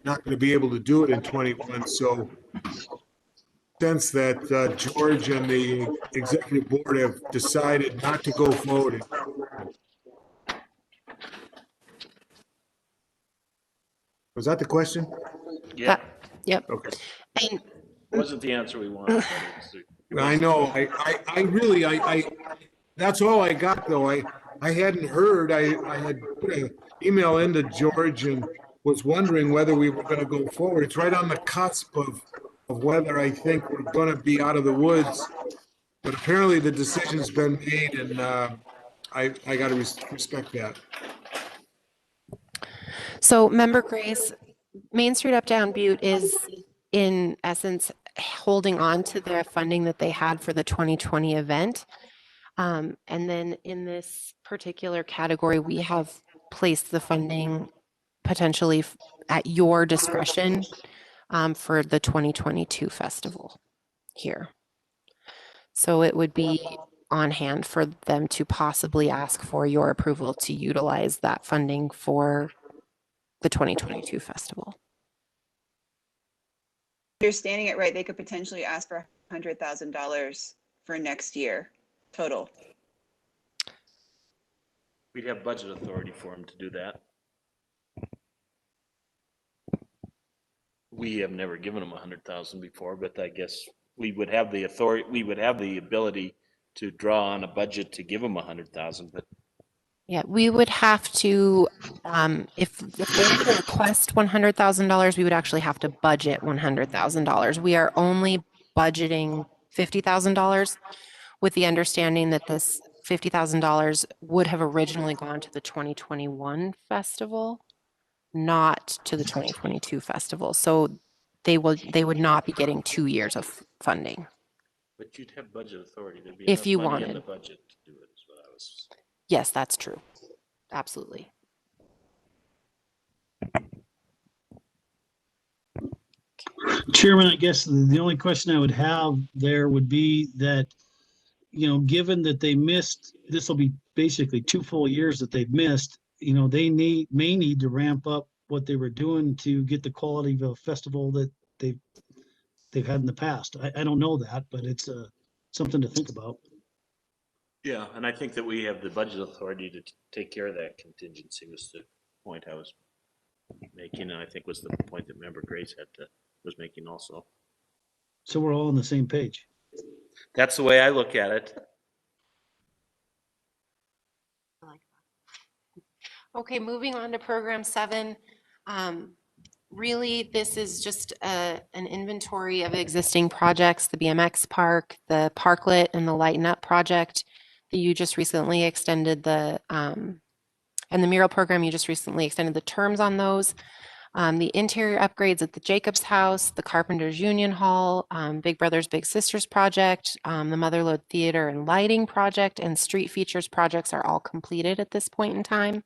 not going to be able to do it in 21. So sense that George and the executive board have decided not to go forward. Was that the question? Yeah, Yep. Okay. And wasn't the answer we wanted. But I know. I really, that's all I got though. I hadn't heard. I had put an email into George and was wondering whether we were going to go forward. It's right on the cusp of whether I think we're going to be out of the woods. But apparently the decision's been made, and I got to respect that. so, Member Grace, Main Street Up Down Butte is in essence holding on to the funding that they had for the 2020 event. And then in this particular category, we have placed the funding potentially at your discretion for the 2022 festival here. So it would be on hand for them to possibly ask for your approval to utilize that funding for the 2022 festival. Understanding it right, they could potentially ask for $100,000 for next year total. we'd have budget authority for them to do that. We have never given them 100,000 before, but I guess we would have the authority, we would have the ability to draw on a budget to give them 100,000, but Yeah, we would have to, if they were to request $100,000, we would actually have to budget $100,000. We are only budgeting $50,000 with the understanding that this $50,000 would have originally gone to the 2021 festival, not to the 2022 festival. So they would not be getting 2 years of funding. But you'd have budget authority. There'd be If enough you money in wanted. the budget to do it, is what I was. Yes, that's true. Absolutely. Chairman, I guess the only question I would have there would be that, given that they missed, this will be basically 2 full years that they've missed, they may need to ramp up what they were doing to get the quality of a festival that they've had in the past. I don't know that, but it's something to think about. Yeah, and I think that we have the budget authority to take care of that contingency was the point I was making, and I think was the point that Member Grace was making also. So we're all on the same page. That's the way I look at it. Okay, moving on to program 7. Really, this is just an inventory of existing projects, the BMX park, the parklet, and the Lighten Up project that you just recently extended and the mural program, you just recently extended the terms on those. The interior upgrades at the Jacobs House, the Carpenters Union Hall, Big Brothers Big Sisters project, the Motherlode Theater and Lighting project, and street features projects are all completed at this point in time.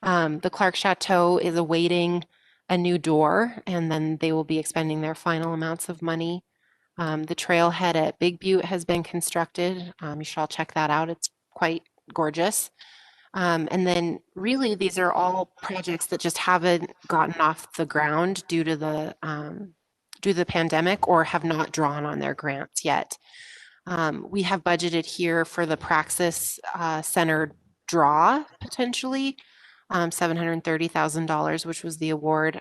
The Clark Chateau is awaiting a new door, and then they will be expending their final amounts of money. The trailhead at Big Butte has been constructed. You should all check that out. It's quite gorgeous. And then really these are all projects that just haven't gotten off the ground due to the pandemic or have not drawn on their grants yet. We have budgeted here for the Praxis Center draw potentially $730,000, which was the award.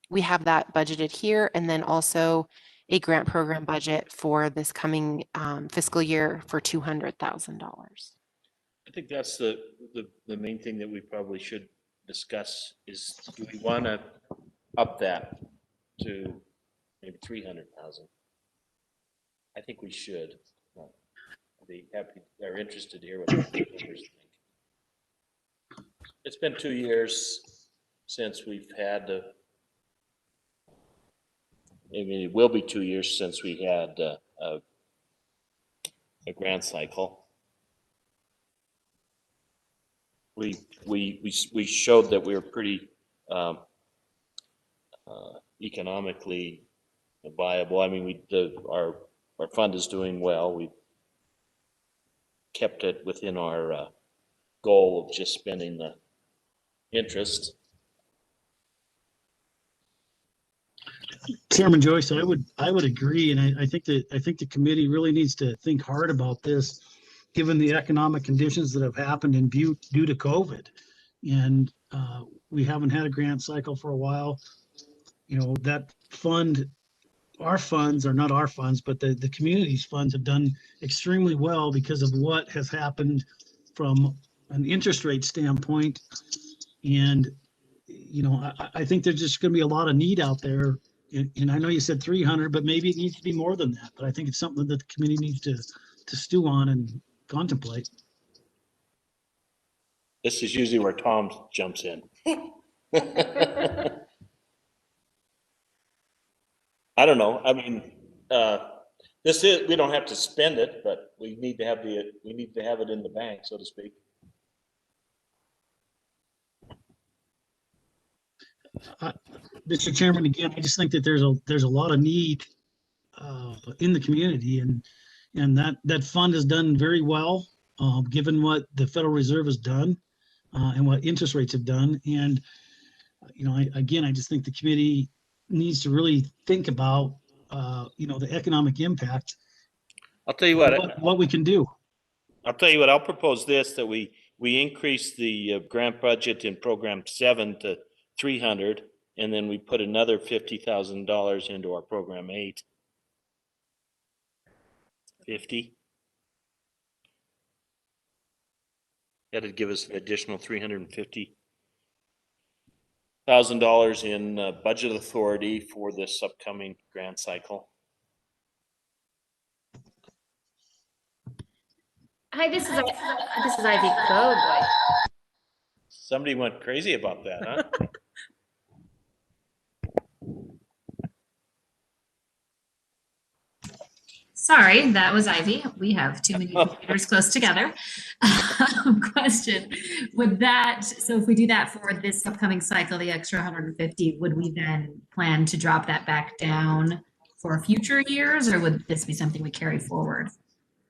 We have that budgeted here, and then also a grant program budget for this coming fiscal year for $200,000. I think that's the main thing that we probably should discuss is, do we want to up that to maybe 300,000? I think we should. I'd be happy, they're interested to hear what the members think. It's been 2 years since we've had I mean, it will be 2 years since we had a grant cycle. We showed that we were pretty economically viable. I mean, our fund is doing well. We kept it within our goal of just spending the interest. Chairman Joyce, I would agree, and I think the committee really needs to think hard about this, given the economic conditions that have happened in Butte due to COVID, and we haven't had a grant cycle for a while. You know, that fund, our funds are not our funds, but the community's funds have done extremely well because of what has happened from an interest rate standpoint, and you know, I think there's just going to be a lot of need out there. And I know you said 300, but maybe it needs to be more than that. But I think it's something that the committee needs to stew on and contemplate. This is usually where Tom jumps in. I don't know. I mean, we don't have to spend it, but we need to have it in the bank, so to speak. Mr. Chairman, again, I just think that there's a lot of need in the community, and that fund has done very well, given what the Federal Reserve has done and what interest rates have done. And you know, I just think the committee needs to really think about you know, the economic impact. I'll tell you what we can do. I'll tell you what. I'll propose this: that we increase the grant budget in Program 7 to 300, and then we put another $50,000 into our Program 8. 50. That'd give us an additional $350,000 in budget authority for this upcoming grant cycle. Hi, this is Ivy Boy. Somebody went crazy about that, huh? Sorry, that was Ivy. We have too many computers close together. Question, so if we do that for this upcoming cycle, the extra 150, would we then plan to drop that back down for future years, or would this be something we carry forward?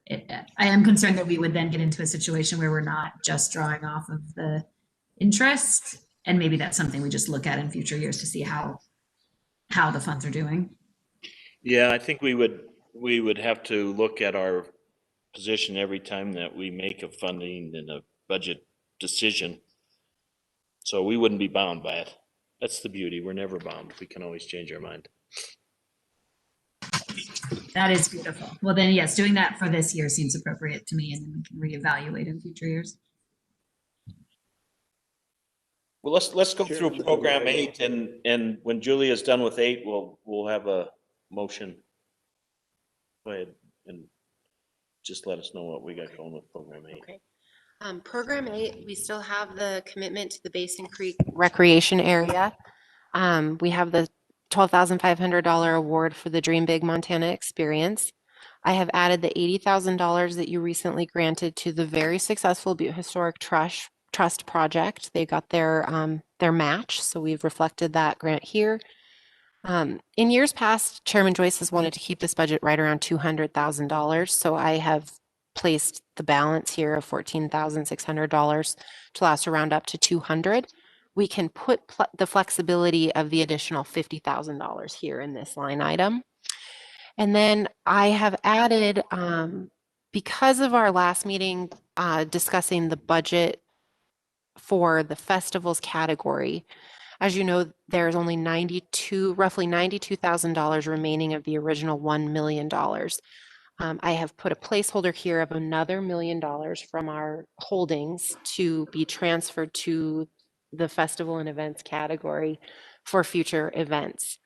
I am concerned that we would then get into a situation where we're not just drawing off of the interest, and maybe that's something we just look at in future years to see how the funds are doing. Yeah, I think we would have to look at our position every time that we make a funding and a budget decision. So we wouldn't be bound by it. That's the beauty. We're never bound. We can always change our mind. That is beautiful. Well, then, yes, doing that for this year seems appropriate to me, and then we can reevaluate in future years. Well, let's go through Program 8, and when Julia's done with 8, we'll have a motion. Go ahead and just let us know what we got going with Program 8. Okay. Program 8, we still have the commitment to the Basin Creek Recreation Area. We have the $12,500 award for the Dream Big Montana Experience. I have added the $80,000 that you recently granted to the very successful Butte Historic Trust project. They got their match, so we've reflected that grant here. In years past, Chairman Joyce has wanted to keep this budget right around $200,000, so I have placed the balance here of $14,600 to last around up to $200,000. We can put the flexibility of the additional $50,000 here in this line item. And then I have added, because of our last meeting discussing the budget for the festivals category, as you know, there's only roughly $92,000 remaining of the original $1 million. I have put a placeholder here of another $1 million from our holdings to be transferred to the festival and events category for future events.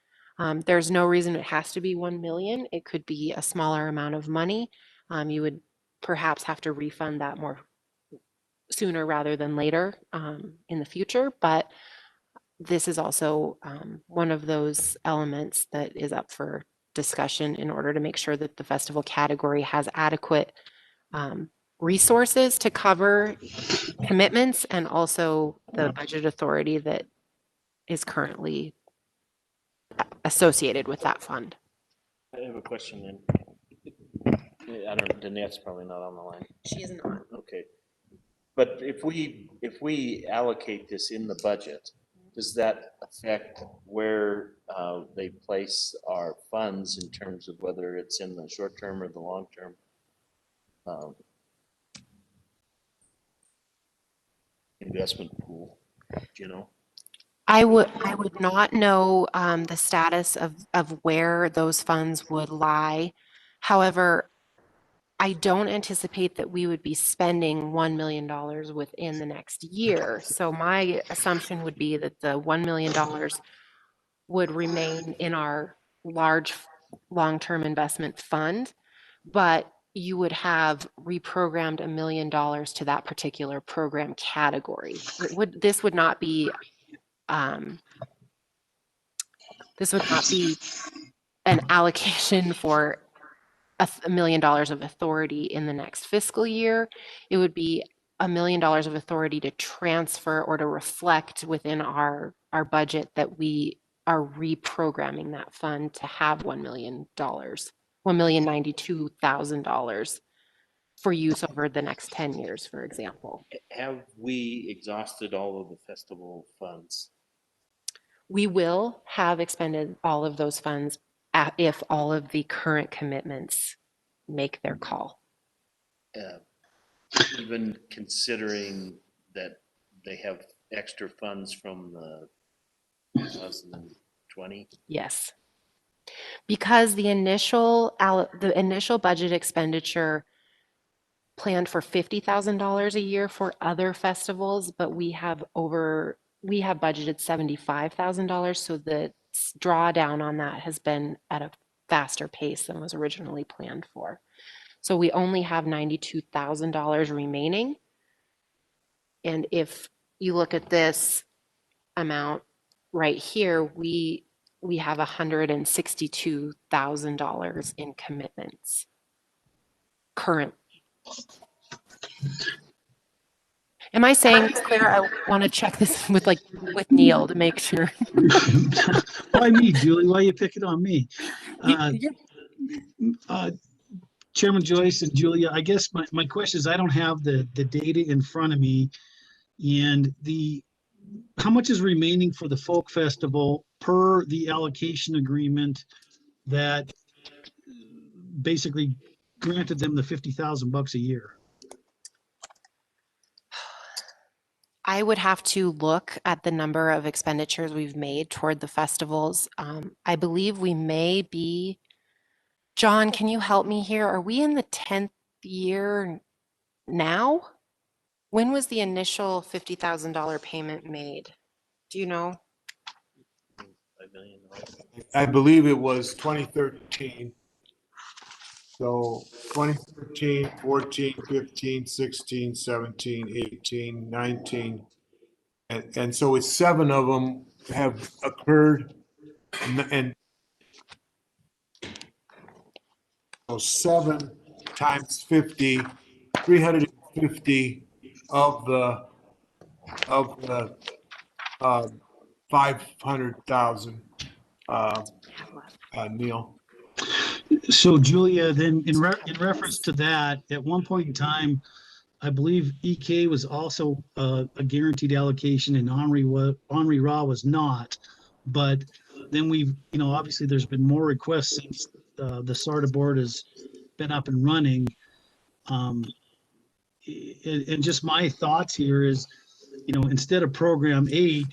There's no reason it has to be 1 million. It could be a smaller amount of money. You would perhaps have to refund that more sooner rather than later in the future, but this is also one of those elements that is up for discussion in order to make sure that the festival category has adequate resources to cover commitments and also the budget authority that is currently associated with that fund. I have a question then. I don't, Danette's probably not on the line. She isn't on. Okay. But if we allocate this in the budget, does that affect where they place our funds in terms of whether it's in the short term or the long term? Investment pool, do you know? I would not know the status of where those funds would lie. However, I don't anticipate that we would be spending $1 million within the next year. So my assumption would be that the $1 million would remain in our large long-term investment fund, but you would have reprogrammed $1 million to that particular program category. This would not be an allocation for $1 million of authority in the next fiscal year. It would be $1 million of authority to transfer or to reflect within our budget that we are reprogramming that fund to have $1 million, $1,092,000 for use over the next 10 years, for example. Have we exhausted all of the festival funds? We will have expended all of those funds if all of the current commitments make their call. Even considering that they have extra funds from the 2020? Yes. Because the initial budget expenditure planned for $50,000 a year for other festivals, but we have budgeted $75,000, so the drawdown on that has been at a faster pace than was originally planned for. So we only have $92,000 remaining. And if you look at this amount right here, we have $162,000 in commitments currently. Am I saying this clear? I want to check this with Neil to make sure. Why me, Julie? Why are you picking on me? Chairman Joyce and Julia, I guess my question is, I don't have the data in front of me, and how much is remaining for the folk festival per the allocation agreement that basically granted them the $50,000 a year? I would have to look at the number of expenditures we've made toward the festivals. I believe we may be, John, can you help me here? Are we in the 10th year now? When was the initial $50,000 payment made? Do you know? I believe it was 2013. So 2013, 14, 15, 16, 17, 18, 19. And so it's 7 of them have occurred. And so 7 times 50, 350 of the 500,000, Neil. So Julia, then in reference to that, at one point in time, I believe EK was also a guaranteed allocation and Henri Ra was not. But then we've, obviously there's been more requests since the SARTA board has been up and running. And just my thoughts here is, instead of program 8,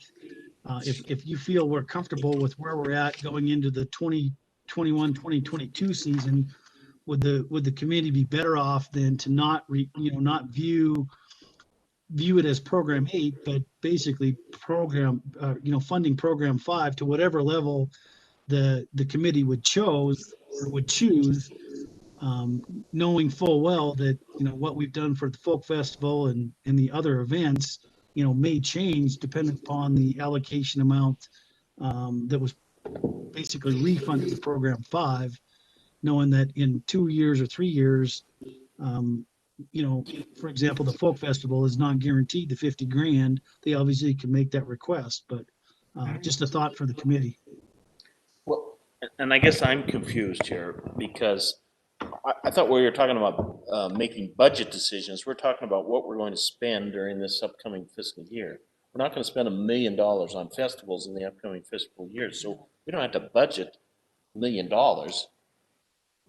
if you feel we're comfortable with where we're at going into the 2021-2022 season, would the committee be better off than to not view it as program 8, but basically funding program 5 to whatever level the committee would choose, knowing full well that, what we've done for the folk festival and the other events, may change depending upon the allocation amount that was basically refunded to program 5, knowing that in 2 years or 3 years, for example, the folk festival is not guaranteed the 50 grand. They obviously can make that request, but just a thought for the committee. Well, and I guess I'm confused here because I thought we were talking about making budget decisions. We're talking about what we're going to spend during this upcoming fiscal year. We're not going to spend $1 million on festivals in the upcoming fiscal year, so we don't have to budget $1 million.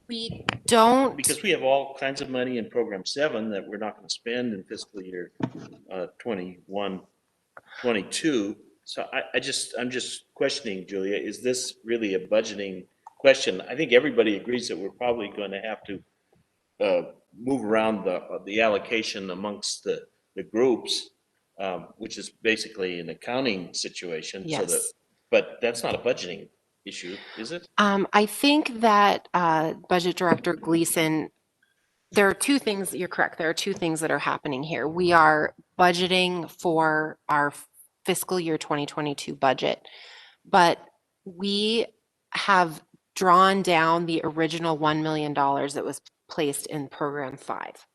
We don't. Because we have all kinds of money in Program 7 that we're not going to spend in fiscal year 21, 22. So I'm just questioning, Julia, is this really a budgeting question? I think everybody agrees that we're probably going to have to move around the allocation amongst the groups, which is basically an accounting situation. Yes. So but that's not a budgeting issue, is it? I think that Budget Director Gleason, there are two things, you're correct, there are two things that are happening here. We are budgeting for our fiscal year 2022 budget, but we have drawn down the original $1 million that was placed in Program 5.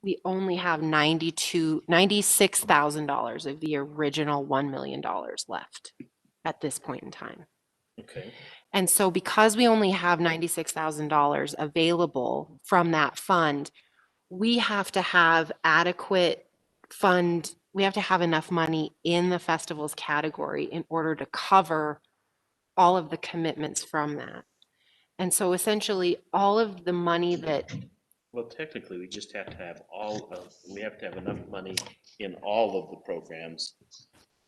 We only have $96,000 of the original $1 million left at this point in time. Okay. And so because we only have $96,000 available from that fund, we have to have adequate fund, we have to have enough money in the festivals category in order to cover all of the commitments from that. And so essentially all of the money that... Well, technically, we just have to have we have to have enough money in all of the programs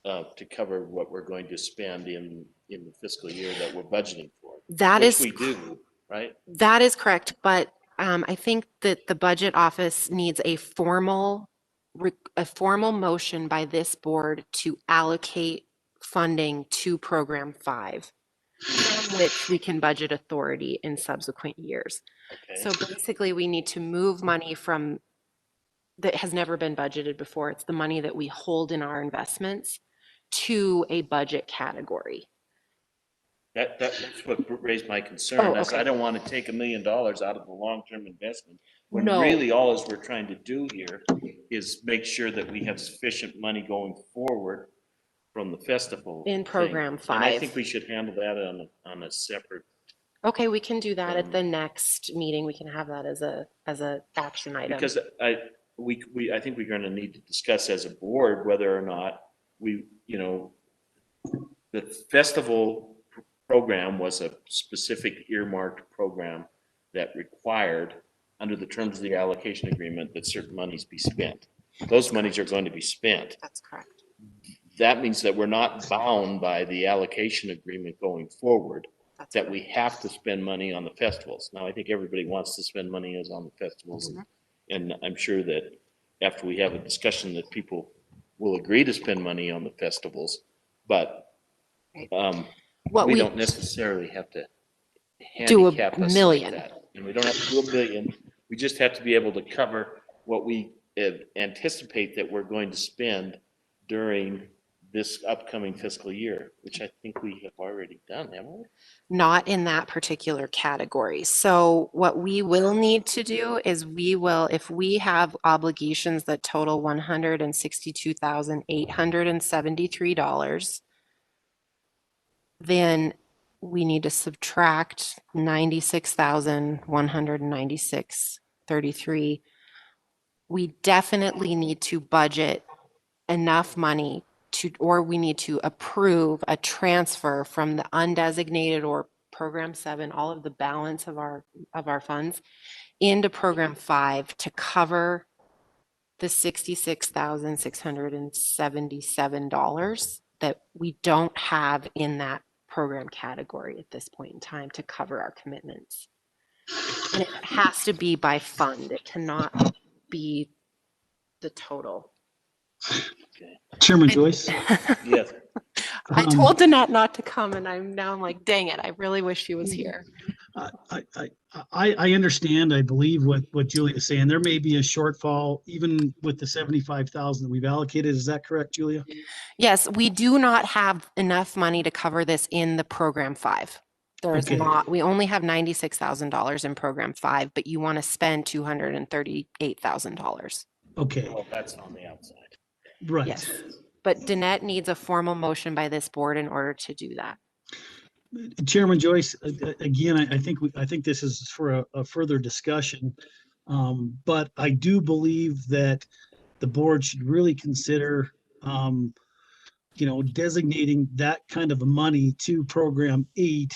to cover what we're going to spend in the fiscal year that we're budgeting for. That which is, we do, right? That is correct, but I think that the budget office needs a formal motion by this board to allocate funding to Program 5, from which we can budget authority in subsequent years. Okay. So basically, we need to move money from that has never been budgeted before. It's the money that we hold in our investments to a budget category. That's what raised my concern. Oh, That's, okay. I don't want to take $1 million out of the long-term investment. When No. really all we're trying to do here is make sure that we have sufficient money going forward from the festival. In Program 5. And I think we should handle that on a separate. Okay, we can do that at the next meeting. We can have that as a action item. Because I think we're going to need to discuss as a board whether or not the festival program was a specific earmarked program that required, under the terms of the allocation agreement, that certain monies be spent. Those monies are going to be spent. That's correct. That means that we're not bound by the allocation agreement going forward, that we have to spend money on the festivals. Now, I think everybody wants to spend money on the festivals, and I'm sure that after we have a discussion that people will agree to spend money on the festivals, but we don't necessarily have to do handicap $1 us million. like that. And we don't have to do $1 billion. We just have to be able to cover what we anticipate that we're going to spend during this upcoming fiscal year, which I think we have already done, haven't we? Not in that particular category. So what we will need to do is if we have obligations that total $162,873, then we need to subtract $96,196.33. We definitely need to budget enough money or we need to approve a transfer from the undesignated or Program 7, all of the balance of our funds, into Program 5 to cover the $66,677 that we don't have in that program category at this point in time to cover our commitments. And it has to be by fund. It cannot be the total. Chairman Joyce? Yes. I told Danette not to come, and I'm like, dang it, I really wish she was here. I understand. I believe what Julia is saying. There may be a shortfall even with the 75,000 that we've allocated. Is that correct, Julia? Yes, we do not have enough money to cover this in the program 5. There is Okay. not. We only have $96,000 in program 5, but you want to spend $238,000. Okay. Well, that's on the outside. Right. Yes, but Danette needs a formal motion by this board in order to do that. Chairman Joyce, again, I think this is for a further discussion. But I do believe that the board should really consider, designating that kind of money to program 8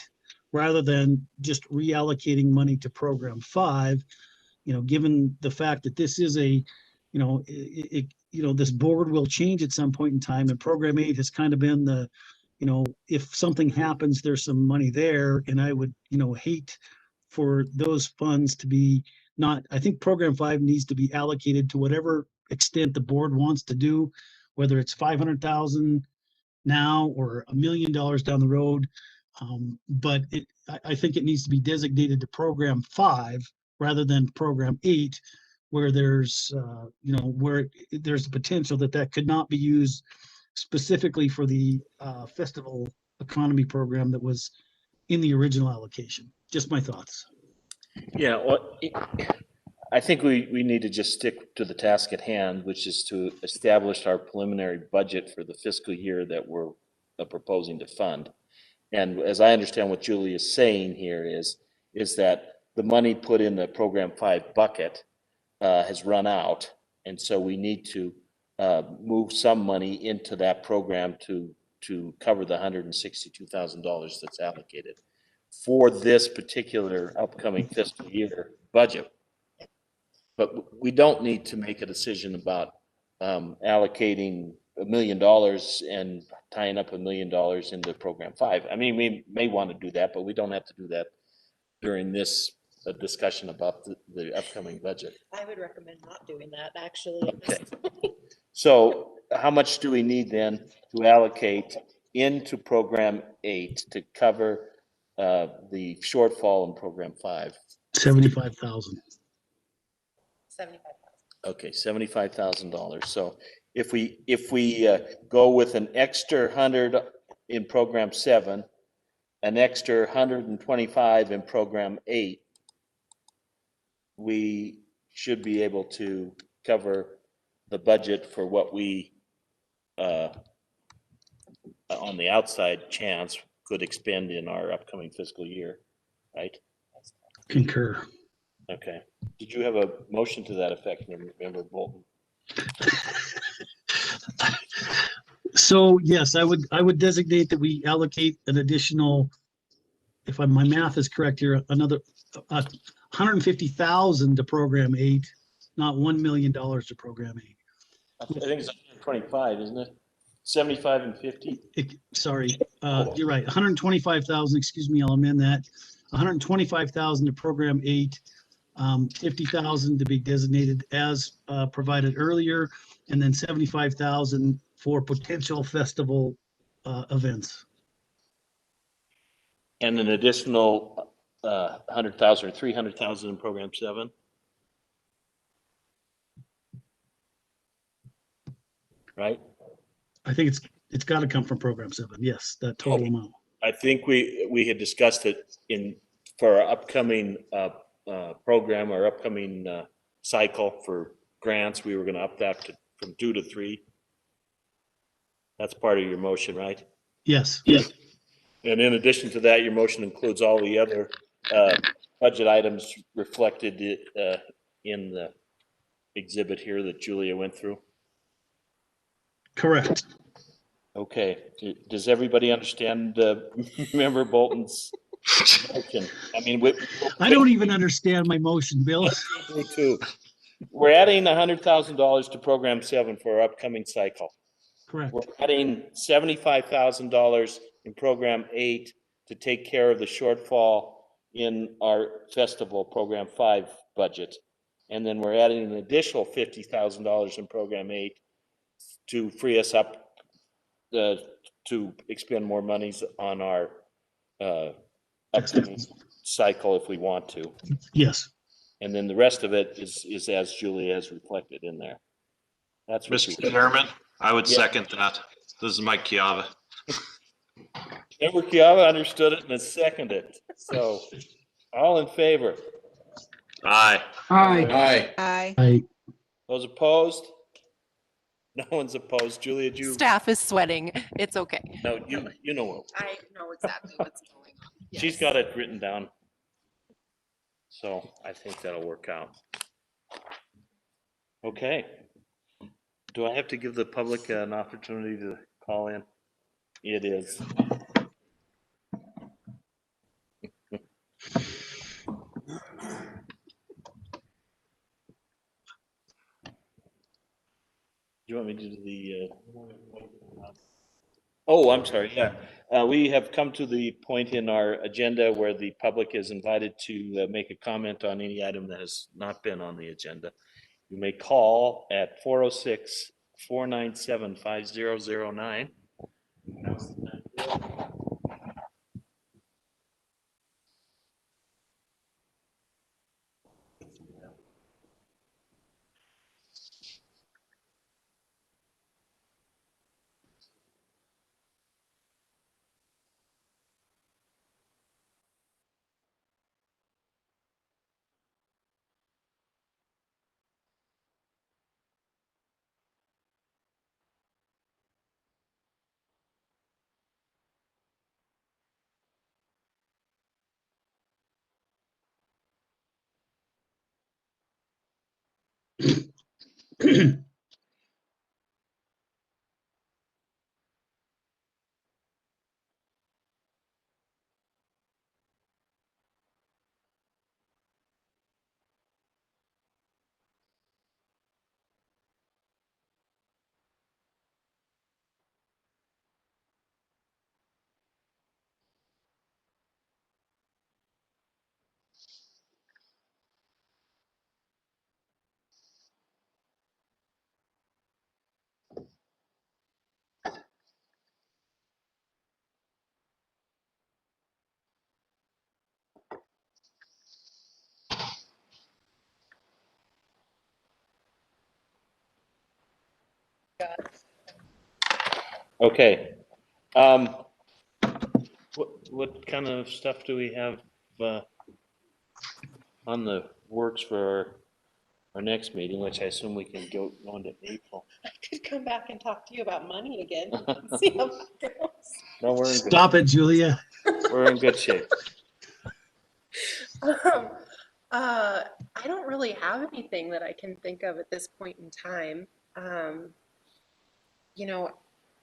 rather than just reallocating money to program 5. Given the fact that this is this board will change at some point in time, and program 8 has kind of been the, if something happens, there's some money there, and I would, hate for those funds to be not, I think program 5 needs to be allocated to whatever extent the board wants to do, whether it's 500,000 now or $1 million down the road. But I think it needs to be designated to program 5 rather than program 8, where there's, where there's the potential that could not be used specifically for the festival economy program that was in the original allocation. Just my thoughts. Yeah, well, I think we need to just stick to the task at hand, which is to establish our preliminary budget for the fiscal year that we're proposing to fund. And as I understand what Julie is saying here is that the money put in the program 5 bucket has run out. And so we need to move some money into that program to cover the $162,000 that's allocated for this particular upcoming fiscal year budget. But we don't need to make a decision about allocating $1 million and tying up $1 million into program 5. I mean, we may want to do that, but we don't have to do that during this discussion about the upcoming budget. I would recommend not doing that, actually. Okay. So how much do we need then to allocate into program 8 to cover the shortfall in program 5? 75,000. 75,000. Okay, $75,000. So if we go with an extra 100 in program 7, an extra 125 in program 8, we should be able to cover the budget for what we on the outside chance could expend in our upcoming fiscal year, right? Concur. Okay. Did you have a motion to that effect, Member Bolton? So yes, I would designate that we allocate an additional, if my math is correct here, another 150,000 to program 8, not $1 million to program 8. I think it's 125, isn't it? 75 and 50. Sorry, you're right. 125,000. Excuse me, I'll amend that. 125,000 to program 8, 50,000 to be designated as provided earlier, and then 75,000 for potential festival events. And an additional 100,000 or 300,000 in program 7. Right? I think it's got to come from program 7. Yes, that total amount. I think we had discussed it for our upcoming program, our upcoming cycle for grants. We were going to up that from 2 to 3. That's part of your motion, right? Yes. Yes. And in addition to that, your motion includes all the other budget items reflected in the exhibit here that Julia went through. Correct. Okay. Does everybody understand Member Bolton's motion? I mean, I don't even understand my motion, Bill. Me too. We're adding $100,000 to program 7 for our upcoming cycle. Correct. We're adding $75,000 in program 8 to take care of the shortfall in our festival program 5 budget. And then we're adding an additional $50,000 in program 8 to free us up to expend more monies on our upcoming cycle if we want to. Yes. And then the rest of it is as Julia has reflected in there. That's what Mr. Chairman, I would Yeah. second that. This is Mike Chiava. Member Chiava understood it and has seconded it. So all in favor? Aye. Aye. Aye. Those opposed? No one's opposed. Julia, do you? Staff is sweating. It's okay. No, you know what. I know exactly what's going on. She's got it written down. So I think that'll work out. Okay. Do I have to give the public an opportunity to call in? It is. Do you want me to do the? Oh, I'm sorry. Yeah, we have come to the point in our agenda where the public is invited to make a comment on any item that has not been on the agenda. You may call at 406-497-5009. Okay. What kind of stuff do we have on the works for our next meeting, which I assume we can go into April? I could come back and talk to you about money again. See how that goes. No, we're in good. Stop it, Julia. We're in good shape. I don't really have anything that I can think of at this point in time. You know,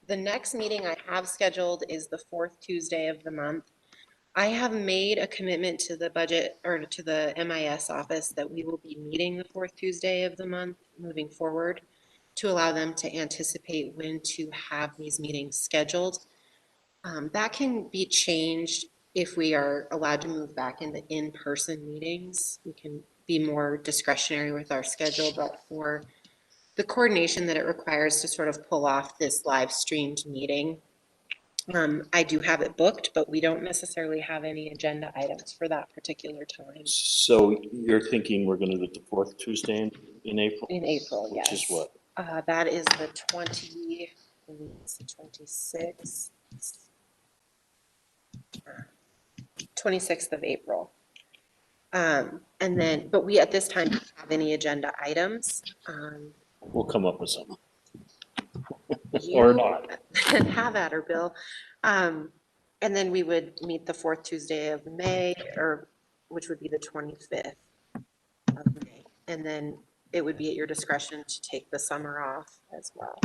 the next meeting I have scheduled is the fourth Tuesday of the month. I have made a commitment to the budget or to the MIS office that we will be meeting the fourth Tuesday of the month moving forward to allow them to anticipate when to have these meetings scheduled. That can be changed if we are allowed to move back into in-person meetings. We can be more discretionary with our schedule, but for the coordination that it requires to sort of pull off this live streamed meeting, I do have it booked, but we don't necessarily have any agenda items for that particular time. So you're thinking we're going to do the fourth Tuesday in April? In April, yes. Which is what? That is the 26th. 26th of April. And then, but we at this time don't have any agenda items. We'll come up with something. You Or not. have at her, Bill. And then we would meet the fourth Tuesday of May, or which would be the 25th of May. And then it would be at your discretion to take the summer off as well.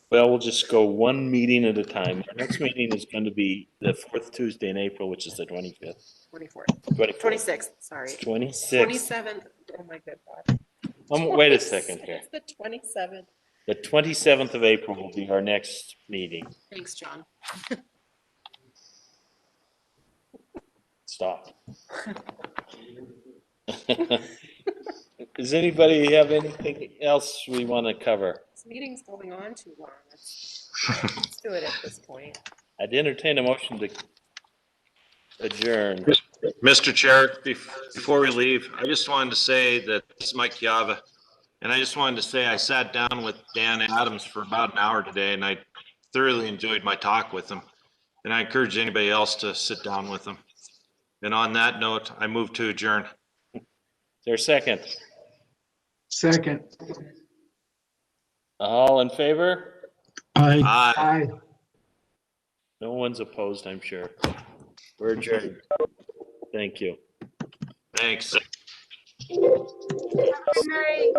Well, we'll just go one meeting at a time. Our next meeting is going to be the fourth Tuesday in April, which is the 25th. 26th, sorry. 26th. 27th, oh my good God. Wait a second here. It's the 27th. The 27th of April will be our next meeting. Thanks, John. Stop. Does anybody have anything else we want to cover? This meeting's going on too long. Let's do it at this point. I'd entertain a motion to adjourn. Mr. Chair, before we leave, I just wanted to say that this is Mike Chiava. And I just wanted to say I sat down with Dan Adams for about an hour today and I thoroughly enjoyed my talk with him. And I encourage anybody else to sit down with him. And on that note, I move to adjourn. Is there a second? Second. All in favor? Aye. Aye. No one's opposed, I'm sure. We're adjourned. Thank you. Thanks. Good night.